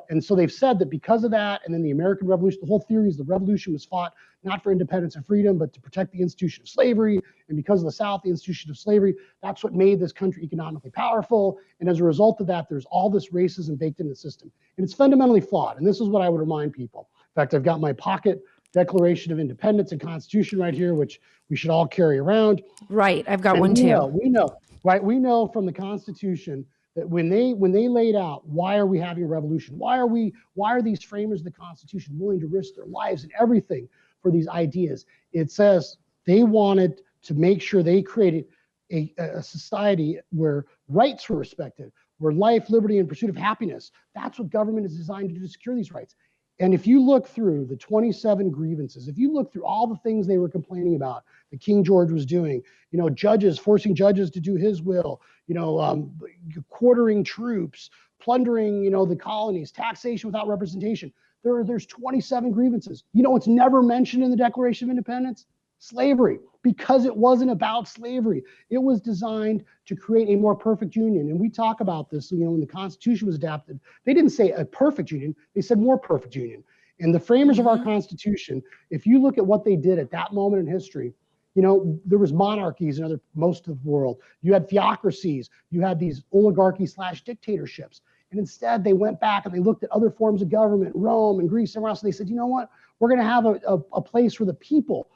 Speaker 2: And so they've said that because of that, and then the American Revolution, the whole theory is the revolution was fought not for independence and freedom, but to protect the institution of slavery. And because of the South, the institution of slavery, that's what made this country economically powerful. And as a result of that, there's all this racism baked into the system. And it's fundamentally flawed. And this is what I would remind people. In fact, I've got my pocket Declaration of Independence and Constitution right here, which we should all carry around.
Speaker 1: Right. I've got one too.
Speaker 2: We know from the Constitution that when they laid out, why are we having a revolution? Why are these framers of the Constitution willing to risk their lives and everything for these ideas? It says they wanted to make sure they created a society where rights were respected, where life, liberty, and pursuit of happiness. That's what government is designed to do, to secure these rights. And if you look through the 27 grievances, if you look through all the things they were complaining about that King George was doing, forcing judges to do his will, quartering troops, plundering, the colonies, taxation without representation. There's 27 grievances. What's never mentioned in the Declaration of Independence? Slavery, because it wasn't about slavery. It was designed to create a more perfect union. And we talk about this, when the Constitution was adopted, they didn't say a perfect union, they said more perfect union. And the framers of our Constitution, if you look at what they did at that moment in history, there was monarchies in most of the world. You had theocracies, you had these oligarchy/dictatorships. And instead they went back and they looked at other forms of government, Rome and Greece and everywhere else. And they said, you know what, we're going to have a place where the people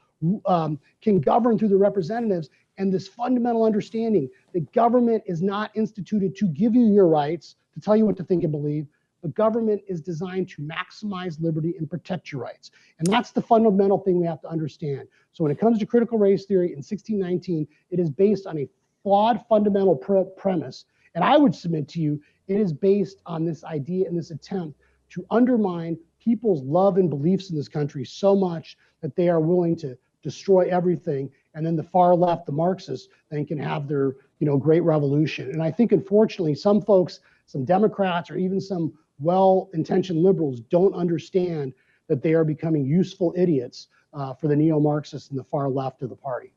Speaker 2: can govern through the representatives, and this fundamental understanding that government is not instituted to give you your rights, to tell you what to think and believe, but government is designed to maximize liberty and protect your rights. And that's the fundamental thing we have to understand. So when it comes to critical race theory in 1619, it is based on a flawed fundamental premise. And I would submit to you, it is based on this idea and this attempt to undermine people's love and beliefs in this country so much that they are willing to destroy everything, and then the far left, the Marxists, then can have their great revolution. And I think, unfortunately, some folks, some Democrats, or even some well-intentioned liberals don't understand that they are becoming useful idiots for the neo-Marxists and the far left of the party.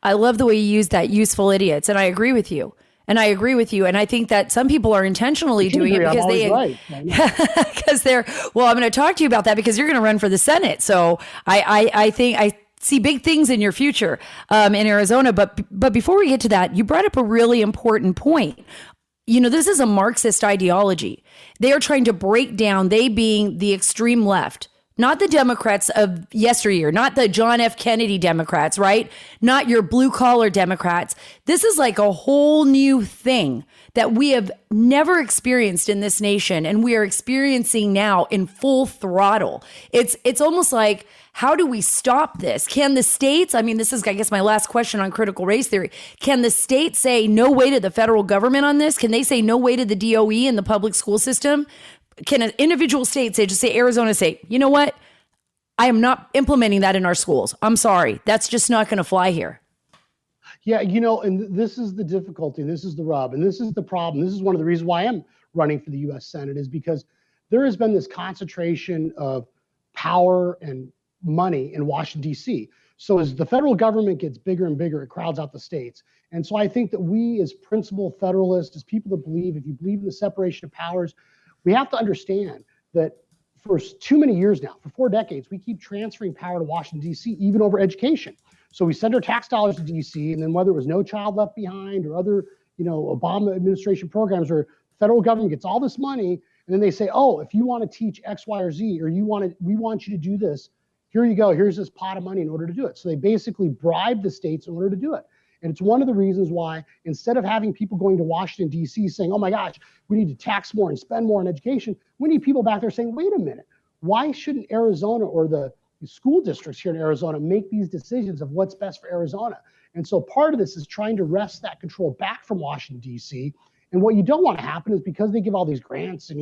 Speaker 1: I love the way you use that, useful idiots, and I agree with you. And I think that some people are intentionally doing it because they're, well, I'm going to talk to you about that because you're going to run for the Senate. So I think I see big things in your future in Arizona. But before we get to that, you brought up a really important point. This is a Marxist ideology. They are trying to break down, they being the extreme left, not the Democrats of yesteryear, not the John F. Kennedy Democrats, right? Not your blue collar Democrats. This is like a whole new thing that we have never experienced in this nation, and we are experiencing now in full throttle. It's almost like, how do we stop this? Can the states, this is, I guess, my last question on critical race theory. Can the states say no way to the federal government on this? Can they say no way to the DOE and the public school system? Can an individual state say, just say Arizona, say, you know what? I am not implementing that in our schools. I'm sorry. That's just not going to fly here.
Speaker 2: Yeah, and this is the difficulty. This is the rub. And this is the problem. This is one of the reasons why I'm running for the U.S. Senate, is because there has been this concentration of power and money in Washington, D.C. So as the federal government gets bigger and bigger, it crowds out the states. And so I think that we, as principled federalists, as people that believe, if you believe in the separation of powers, we have to understand that for too many years now, for 4 decades, we keep transferring power to Washington, D.C., even over education. So we send our tax dollars to D.C., and then whether it was No Child Left Behind or other, Obama administration programs, or federal government gets all this money, and then they say, oh, if you want to teach X, Y, or Z, or we want you to do this, here you go, here's this pot of money in order to do it. So they basically bribe the states in order to do it. And it's one of the reasons why, instead of having people going to Washington, D.C. saying, oh my gosh, we need to tax more and spend more on education, we need people back there saying, wait a minute, why shouldn't Arizona or the school districts here in Arizona make these decisions of what's best for Arizona? And so part of this is trying to wrest that control back from Washington, D.C. And what you don't want to happen is because they give all these grants and,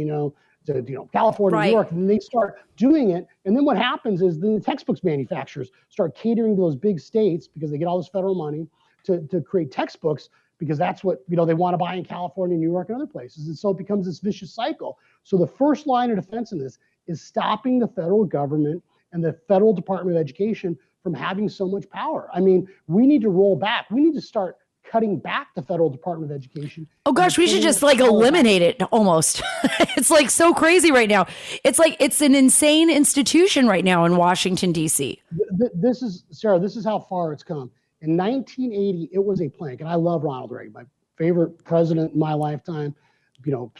Speaker 2: to California,
Speaker 1: Right.
Speaker 2: New York, and they start doing it. And then what happens is the textbooks manufacturers start catering to those big states because they get all this federal money to create textbooks because that's what, they want to buy in California, New York, and other places. And so it becomes this vicious cycle. So the first line of defense in this is stopping the federal government and the federal Department of Education from having so much power. I mean, we need to roll back. We need to start cutting back the federal Department of Education.
Speaker 1: Oh gosh, we should just like eliminate it almost. It's like so crazy right now. It's like it's an insane institution right now in Washington, D.C.
Speaker 2: This is, Sarah, this is how far it's come. In 1980, it was a plank, and I love Ronald Reagan, my favorite president in my lifetime.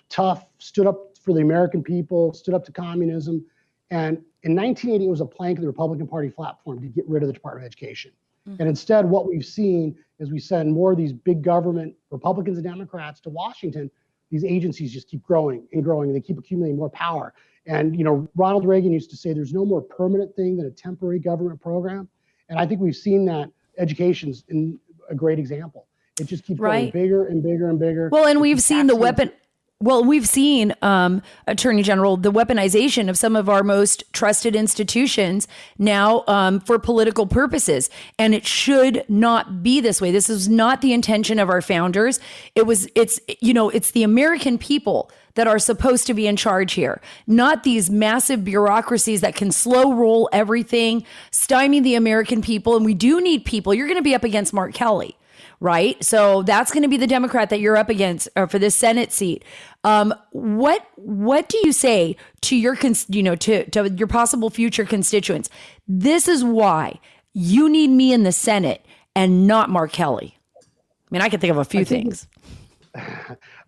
Speaker 2: Tough, stood up for the American people, stood up to communism. And in 1980, it was a plank of the Republican Party platform to get rid of the Department of Education. Mm-hmm. And instead, what we've seen is we send more of these big government Republicans and Democrats to Washington. These agencies just keep growing and growing, and they keep accumulating more power. And Ronald Reagan used to say there's no more permanent thing than a temporary government program. And I think we've seen that education's in a great example. It just keeps growing bigger and bigger and bigger.
Speaker 1: Well, and we've seen the weapon. Well, we've seen, Attorney General, the weaponization of some of our most trusted institutions now for political purposes. And it should not be this way. This is not the intention of our founders. It's the American people that are supposed to be in charge here, not these massive bureaucracies that can slow roll everything, stymie the American people. And we do need people. You're going to be up against Mark Kelly. Right. So that's going to be the Democrat that you're up against for this Senate seat. What do you say to your, to your possible future constituents? This is why you need me in the Senate and not Mark Kelly. I mean, I can think of a few things.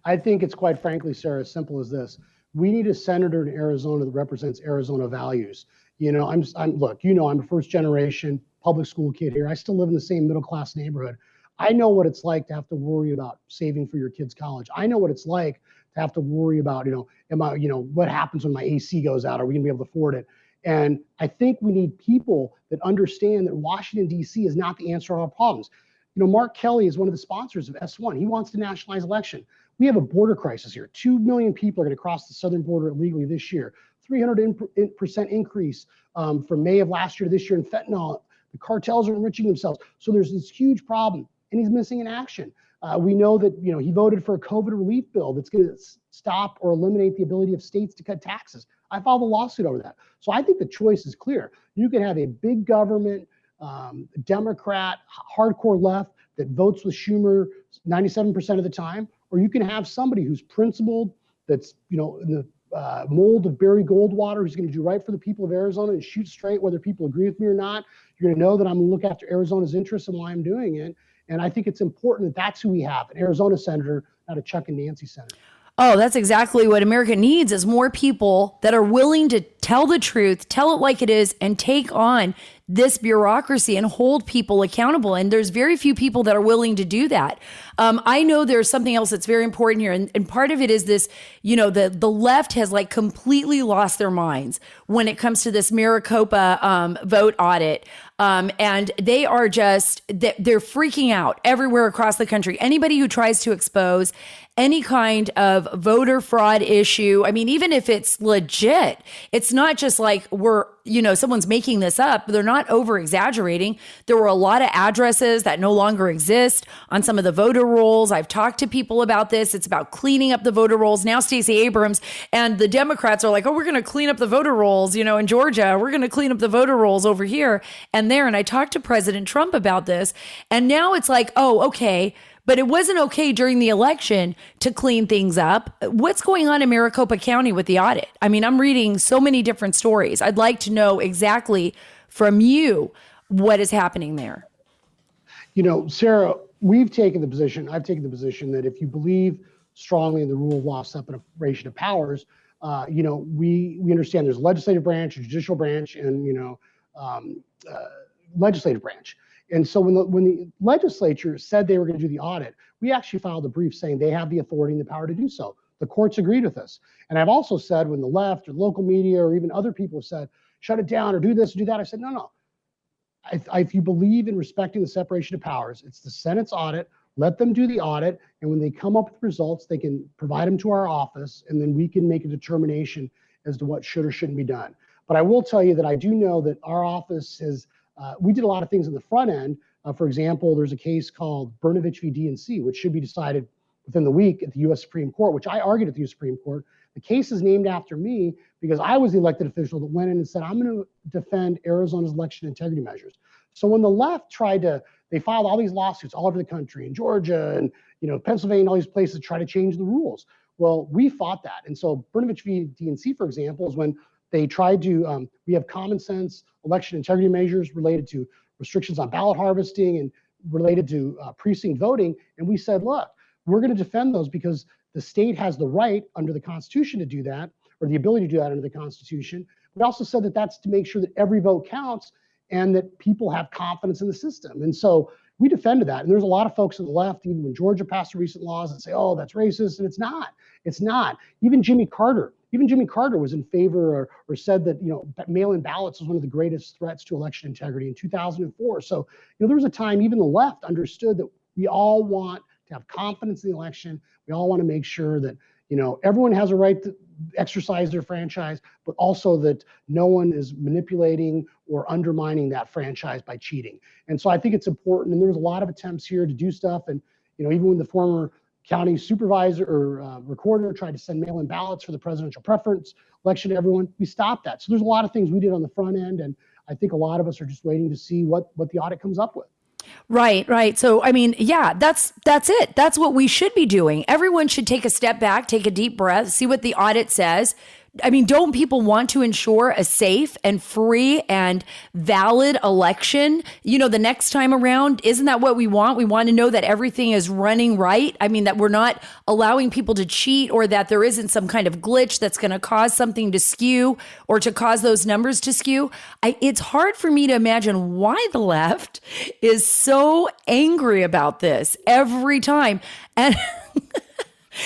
Speaker 2: I think it's quite frankly, Sarah, as simple as this. We need a senator in Arizona that represents Arizona values. I'm a first generation public school kid here. I still live in the same middle class neighborhood. I know what it's like to have to worry about saving for your kid's college. I know what it's like to have to worry about, what happens when my AC goes out? Are we gonna be able to afford it? And I think we need people that understand that Washington, D.C. is not the answer to our problems. Mark Kelly is one of the sponsors of S1. He wants to nationalize election. We have a border crisis here. 2 million people are gonna cross the southern border illegally this year. 300% increase from May of last year to this year in fentanyl. The cartels are enriching themselves. So there's this huge problem. And he's missing in action. We know that he voted for a COVID relief bill that's going to stop or eliminate the ability of states to cut taxes. I filed a lawsuit over that. So I think the choice is clear. You can have a big government, Democrat, hardcore left that votes with Schumer 97% of the time, or you can have somebody who's principled, that's in the mold of Barry Goldwater, who's going to do right for the people of Arizona and shoot straight whether people agree with me or not. You're going to know that I'm going to look after Arizona's interests and why I'm doing it. And I think it's important that that's who we have, an Arizona senator, not a Chuck and Nancy senator.
Speaker 1: Oh, that's exactly what America needs, is more people that are willing to tell the truth, tell it like it is, and take on this bureaucracy and hold people accountable. And there's very few people that are willing to do that. I know there's something else that's very important here. And part of it is this, the left has like completely lost their minds when it comes to this Maricopa vote audit. And they are they're freaking out everywhere across the country. Anybody who tries to expose any kind of voter fraud issue, I mean, even if it's legit, it's not just like someone's making this up. They're not over exaggerating. There were a lot of addresses that no longer exist on some of the voter rolls. I've talked to people about this. It's about cleaning up the voter rolls. Now Stacey Abrams and the Democrats are like, oh, we're going to clean up the voter rolls, in Georgia. We're going to clean up the voter rolls over here and there. And I talked to President Trump about this. And now it's like, oh, okay. But it wasn't okay during the election to clean things up. What's going on in Maricopa County with the audit? I mean, I'm reading so many different stories. I'd like to know exactly from you what is happening there.
Speaker 2: Sarah, I've taken the position that if you believe strongly in the rule of law, separation of powers, we understand there's a legislative branch, a judicial branch, and legislative branch. And so when the legislature said they were going to do the audit, we actually filed a brief saying they have the authority and the power to do so. The courts agreed with us. And I've also said when the left or local media or even other people have said, shut it down or do this or do that, I said, no. If you believe in respecting the separation of powers, it's the Senate's audit. let them do the audit. And when they come up with results, they can provide them to our office, and then we can make a determination as to what should or shouldn't be done. But I will tell you that I do know that our office has, we did a lot of things in the front end. For example, there's a case called Brnovich v. DNC, which should be decided within the week at the U.S. Supreme Court, which I argued at the U.S. Supreme Court. The case is named after me because I was the elected official that went in and said, I'm going to defend Arizona's election integrity measures. So when the left tried to, they filed all these lawsuits all over the country, in Georgia and Pennsylvania and all these places to try to change the rules. Well, we fought that. And so Brnovich v. DNC, for example, is when they tried to, we have common sense election integrity measures related to restrictions on ballot harvesting and related to precinct voting. And we said, look, we're going to defend those because the state has the right under the Constitution to do that, or the ability to do that under the Constitution. We also said that that's to make sure that every vote counts and that people have confidence in the system. And so we defended that. And there's a lot of folks on the left, even when Georgia passed recent laws, that say, oh, that's racist. And it's not. It's not. Even Jimmy Carter was in favor or said that, mail-in ballots was one of the greatest threats to election integrity in 2004. So, there was a time even the left understood that we all want to have confidence in the election. We all want to make sure that, everyone has a right to exercise their franchise, but also that no one is manipulating or undermining that franchise by cheating. And so I think it's important. And there's a lot of attempts here to do stuff. And, even when the former county supervisor or recorder tried to send mail-in ballots for the presidential preference election to everyone, we stopped that. So there's a lot of things we did on the front end. And I think a lot of us are just waiting to see what the audit comes up with.
Speaker 1: Right. So, yeah, that's it. That's what we should be doing. Everyone should take a step back, take a deep breath, see what the audit says. Don't people want to ensure a safe and free and valid election, the next time around? Isn't that what we want? We want to know that everything is running right. That we're not allowing people to cheat, or that there isn't some kind of glitch that's going to cause something to skew or to cause those numbers to skew. It's hard for me to imagine why the left is so angry about this every time. And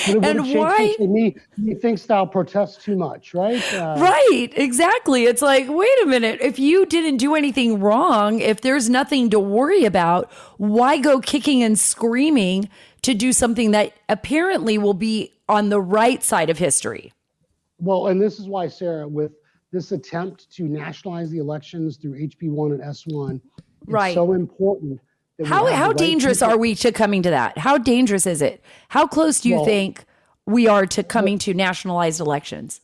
Speaker 2: and why he thinks thou protest too much, right?
Speaker 1: Right, exactly. It's like, wait a minute. If you didn't do anything wrong, if there's nothing to worry about, why go kicking and screaming to do something that apparently will be on the right side of history?
Speaker 2: Well, and this is why, Sarah, with this attempt to nationalize the elections through HB1 and S1, it's so important.
Speaker 1: How dangerous are we to coming to that? How dangerous is it? How close do you think we are to coming to nationalized elections?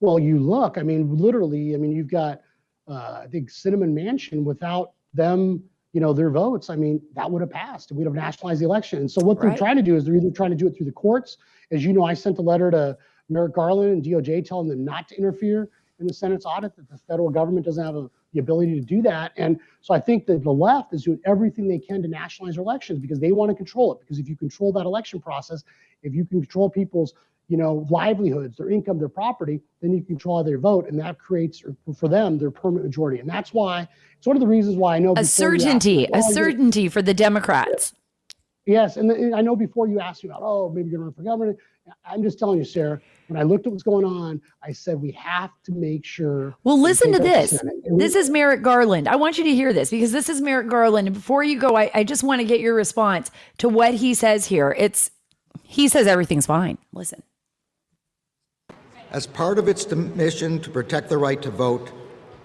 Speaker 2: Well, you look, literally, you've got, I think, Cinnamon Mansion, without them, their votes, that would have passed. We'd have nationalized the election. And so what they're trying to do is they're either trying to do it through the courts. As you know, I sent a letter to Merrick Garland and DOJ telling them not to interfere in the Senate's audit, that the federal government doesn't have the ability to do that. And so I think that the left is doing everything they can to nationalize elections because they want to control it. Because if you control that election process, if you can control people's, livelihoods, their income, their property, then you control how they vote. And that creates, for them, their permanent majority. And that's why, it's one of the reasons why I know.
Speaker 1: A certainty for the Democrats.
Speaker 2: Yes. And I know before you asked me about, maybe you're going to run for governor. I'm just telling you, Sarah, when I looked at what's going on, I said, we have to make sure. Well,
Speaker 1: listen to this. This is Merrick Garland. I want you to hear this because this is Merrick Garland. And before you go, I just want to get your response to what he says here. He says everything's fine. Listen.
Speaker 6: As part of its mission to protect the right to vote,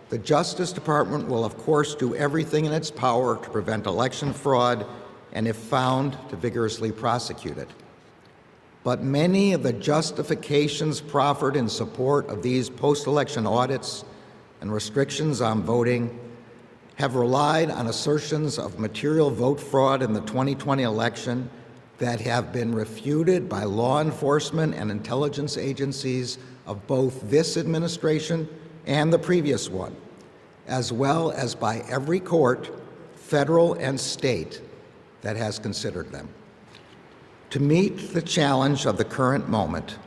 Speaker 6: the Justice Department will, of course, do everything in its power to prevent election fraud and, if found, to vigorously prosecute it. But many of the justifications proffered in support of these post-election audits and restrictions on voting have relied on assertions of material vote fraud in the 2020 election that have been refuted by law enforcement and intelligence agencies of both this administration and the previous one, as well as by every court, federal and state, that has considered them. To meet the challenge of the current moment,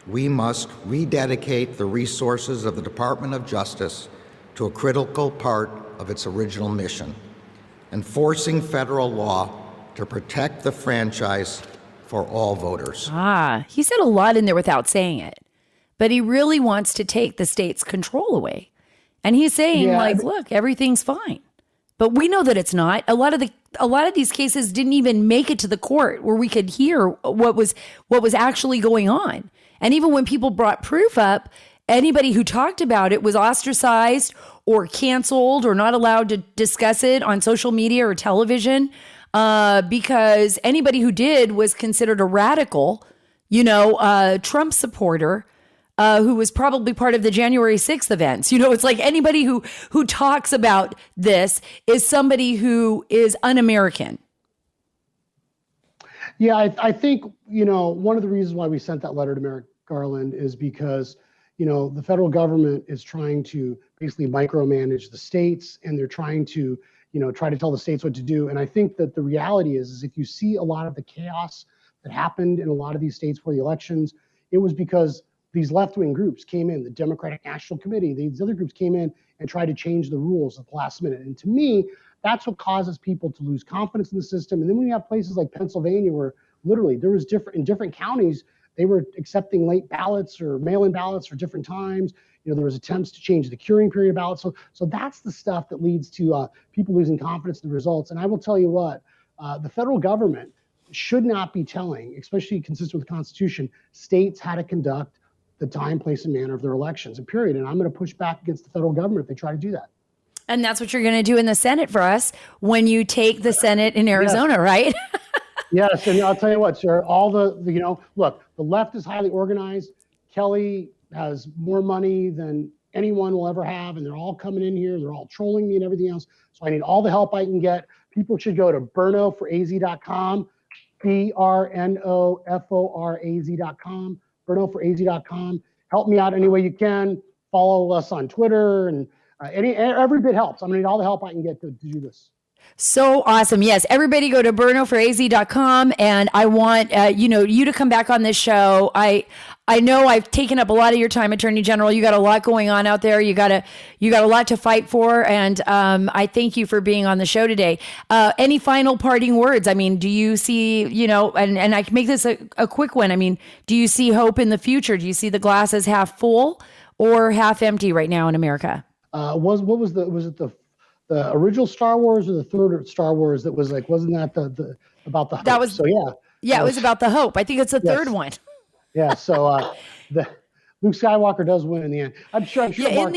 Speaker 6: we must rededicate the resources of the Department of Justice to a critical part of its original mission, enforcing federal law to protect the franchise for all voters.
Speaker 1: He said a lot in there without saying it, but he really wants to take the state's control away. And he's saying, look, everything's fine. but we know that it's not. A lot of these cases didn't even make it to the court where we could hear what was actually going on. And even when people brought proof up, anybody who talked about it was ostracized or canceled or not allowed to discuss it on social media or television, because anybody who did was considered a radical, Trump supporter, who was probably part of the January 6th events. It's like anybody who talks about this is somebody who is un-American.
Speaker 2: Yeah, I think, one of the reasons why we sent that letter to Merrick Garland is because, the federal government is trying to basically micromanage the states, and they're trying to, try to tell the states what to do. And I think that the reality is if you see a lot of the chaos that happened in a lot of these states for the elections, it was because these left-wing groups came in, the Democratic National Committee, these other groups came in and tried to change the rules at the last minute. And to me, that's what causes people to lose confidence in the system. And then when you have places like Pennsylvania where literally there was in different counties, they were accepting late ballots or mail-in ballots for different times. There was attempts to change the curing period of ballots. So that's the stuff that leads to people losing confidence in the results. And I will tell you what, the federal government should not be telling, especially consistent with the Constitution, states how to conduct the time, place, and manner of their elections, and period. And I'm going to push back against the federal government if they try to do that. And
Speaker 1: that's what you're going to do in the Senate for us when you take the Senate in Arizona, yes. Right?
Speaker 2: Yes, and I'll tell you what, sir, all look, the left is highly organized. Kelly has more money than anyone will ever have, and they're all coming in here. They're all trolling me and everything else. So I need all the help I can get. People should go to brnoforaz.com, BRNOFORAZ.com, brnoforaz.com. Help me out any way you can. Follow us on Twitter, and every bit helps. I'm going to need all the help I can get to do this.
Speaker 1: So awesome. Yes. Everybody go to brnoforaz.com. And I want, you to come back on this show. I know I've taken up a lot of your time, Attorney General. You got a lot going on out there. You got a lot to fight for. And I thank you for being on the show today. Any final parting words? I mean, do you see, and I can make this a quick one. I mean, do you see hope in the future? Do you see the glass as half full or half empty right now in America?
Speaker 2: Was it the original Star Wars or the third Star Wars that was like, wasn't that the about the hope?
Speaker 1: That was,
Speaker 2: so yeah.
Speaker 1: Yeah, it was about the hope. I think it's the third one.
Speaker 2: Yeah, so the Luke Skywalker does win in the end. I'm sure
Speaker 1: yeah,
Speaker 2: Mark
Speaker 1: in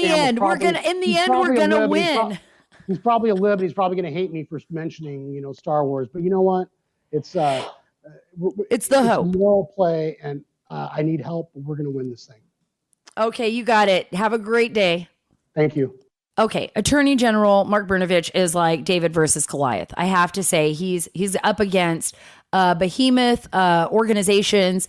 Speaker 1: the end, we're gonna win.
Speaker 2: He's probably a lib, and he's probably gonna hate me for mentioning, Star Wars. But you know what? It's the hope. Moral play, and I need help. We're gonna win this thing.
Speaker 1: Okay, you got it. Have a great day.
Speaker 2: Thank you.
Speaker 1: Okay, Attorney General Mark Brnovich is like David versus Goliath. I have to say he's up against behemoth organizations,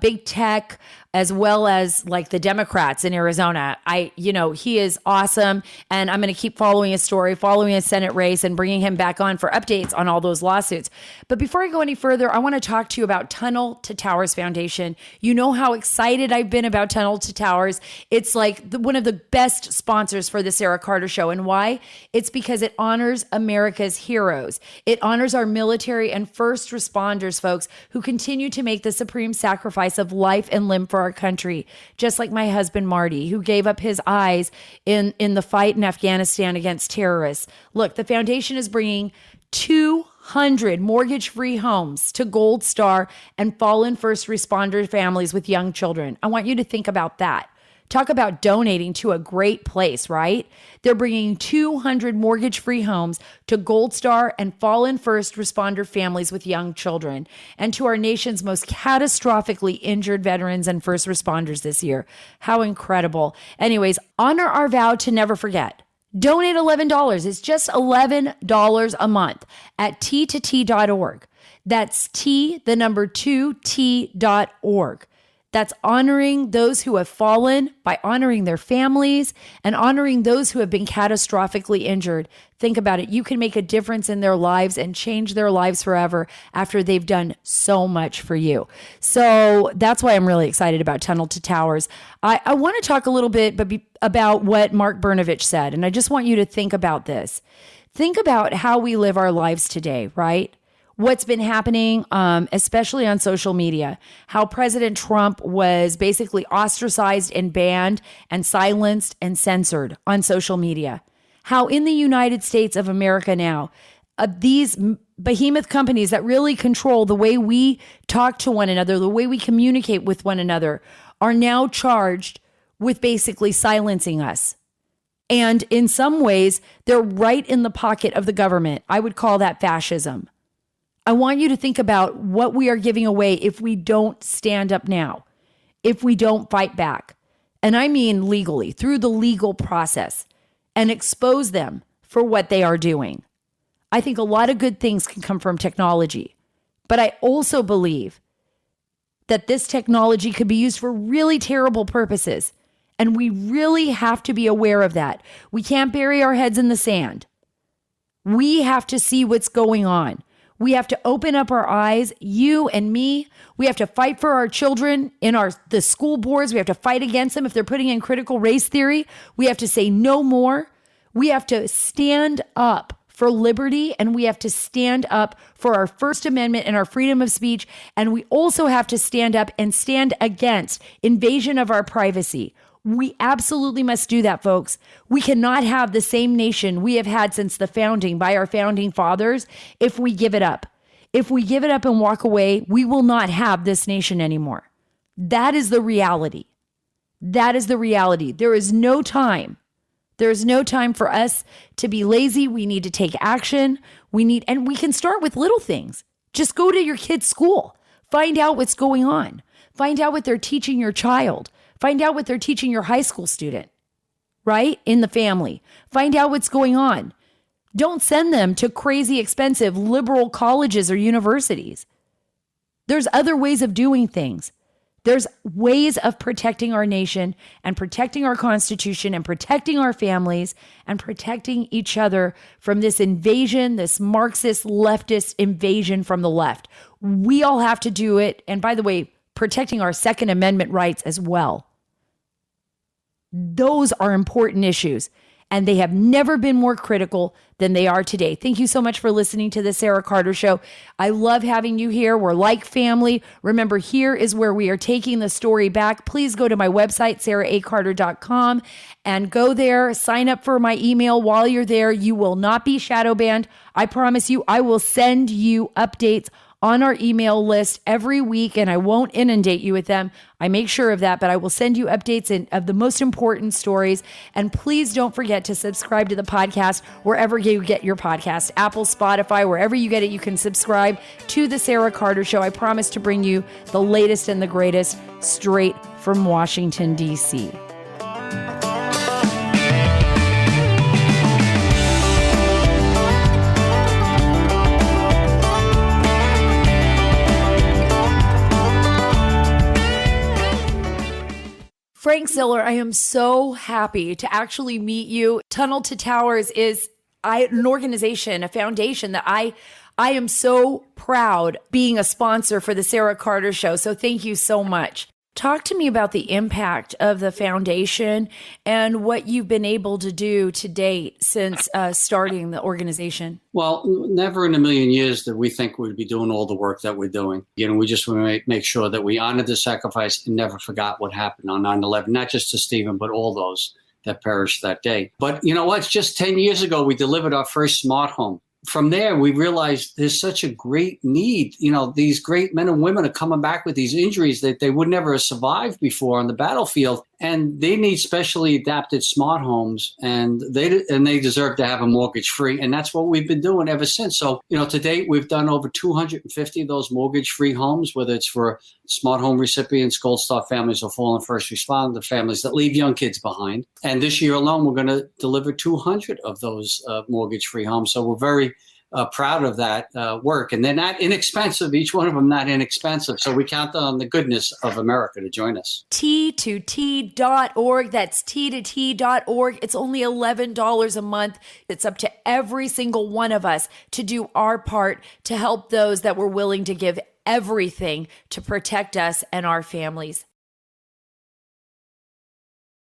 Speaker 1: big tech, as well as like the Democrats in Arizona. He is awesome, and I'm going to keep following his story, following his Senate race, and bringing him back on for updates on all those lawsuits. But before I go any further, I want to talk to you about Tunnel to Towers Foundation. You know how excited I've been about Tunnel to Towers. It's like one of the best sponsors for the Sara Carter Show. And why? It's because it honors America's heroes. It honors our military and first responders, folks, who continue to make the supreme sacrifice of life and limb for our country, just like my husband Marty, who gave up his eyes in the fight in Afghanistan against terrorists. Look, the foundation is bringing 200 mortgage-free homes to Gold Star and fallen first responder families with young children. I want you to think about that. Talk about donating to a great place, right? They're bringing 200 mortgage-free homes to Gold Star and fallen first responder families with young children, and to our nation's most catastrophically injured veterans and first responders this year. How incredible. Anyways, honor our vow to never forget. Donate $11. It's just $11 a month at t2t.org. That's T2T.org. That's honoring those who have fallen by honoring their families and honoring those who have been catastrophically injured. Think about it. You can make a difference in their lives and change their lives forever after they've done so much for you. So that's why I'm really excited about Tunnel to Towers. I want to talk a little bit about what Mark Brnovich said, and I just want you to think about this. Think about how we live our lives today, right? What's been happening, especially on social media, how President Trump was basically ostracized and banned and silenced and censored on social media, how in the United States of America now, these behemoth companies that really control the way we talk to one another, the way we communicate with one another, are now charged with basically silencing us. And in some ways, they're right in the pocket of the government. I would call that fascism. I want you to think about what we are giving away if we don't stand up now, if we don't fight back. And I mean legally, through the legal process, and expose them for what they are doing. I think a lot of good things can come from technology, but I also believe that this technology could be used for really terrible purposes. And we really have to be aware of that. We can't bury our heads in the sand. We have to see what's going on. We have to open up our eyes, you and me. We have to fight for our children in the school boards. We have to fight against them if they're putting in critical race theory. We have to say no more. We have to stand up for liberty, and we have to stand up for our First Amendment and our freedom of speech. And we also have to stand up and stand against invasion of our privacy. We absolutely must do that, folks. We cannot have the same nation we have had since the founding by our founding fathers if we give it up. If we give it up and walk away, we will not have this nation anymore. That is the reality. That is the reality. There is no time. There is no time for us to be lazy. We need to take action. And we can start with little things. Just go to your kid's school. Find out what's going on. Find out what they're teaching your child. Find out what they're teaching your high school student, right? In the family. Find out what's going on. Don't send them to crazy expensive liberal colleges or universities. There's other ways of doing things. There's ways of protecting our nation and protecting our Constitution and protecting our families and protecting each other from this invasion, this Marxist leftist invasion from the left. We all have to do it. And by the way, protecting our Second Amendment rights as well. Those are important issues, and they have never been more critical than they are today. Thank you so much for listening to the Sara Carter Show. I love having you here. We're like family. Remember, here is where we are taking the story back. Please go to my website, saracarter.com, and go there. Sign up for my email while you're there. You will not be shadow banned. I promise you, I will send you updates on our email list every week, and I won't inundate you with them. I make sure of that, but I will send you updates of the most important stories. And please don't forget to subscribe to the podcast wherever you get your podcast, Apple, Spotify, wherever you get it, you can subscribe to the Sara Carter Show. I promise to bring you the latest and the greatest straight from Washington, D.C. Frank Ziller, I am so happy to actually meet you. Tunnel to Towers is an organization, a foundation that I am so proud being a sponsor for the Sara Carter Show. So thank you so much. Talk to me about the impact of the foundation and what you've been able to do to date since starting the organization.
Speaker 7: Well, never in a million years did we think we'd be doing all the work that we're doing. You know, we just want to make sure that we honored the sacrifice and never forgot what happened on 9/11, not just to Stephen, but all those that perished that day. But you know what? Just 10 years ago, we delivered our first smart home. From there, we realized there's such a great need. You know, these great men and women are coming back with these injuries that they would never have survived before on the battlefield. And they need specially adapted smart homes, and they deserve to have a mortgage-free. And that's what we've been doing ever since. So, you know, to date, we've done over 250 of those mortgage-free homes, whether it's for smart home recipients, Gold Star families, or fallen first responder families that leave young kids behind. And this year alone, we're going to deliver 200 of those mortgage-free homes. So we're very proud of that work. And they're not inexpensive, each one of them not inexpensive. So we count on the goodness of America to join us.
Speaker 1: T2T.org. That's T2T.org. It's only $11 a month. It's up to every single one of us to do our part to help those that were willing to give everything to protect us and our families.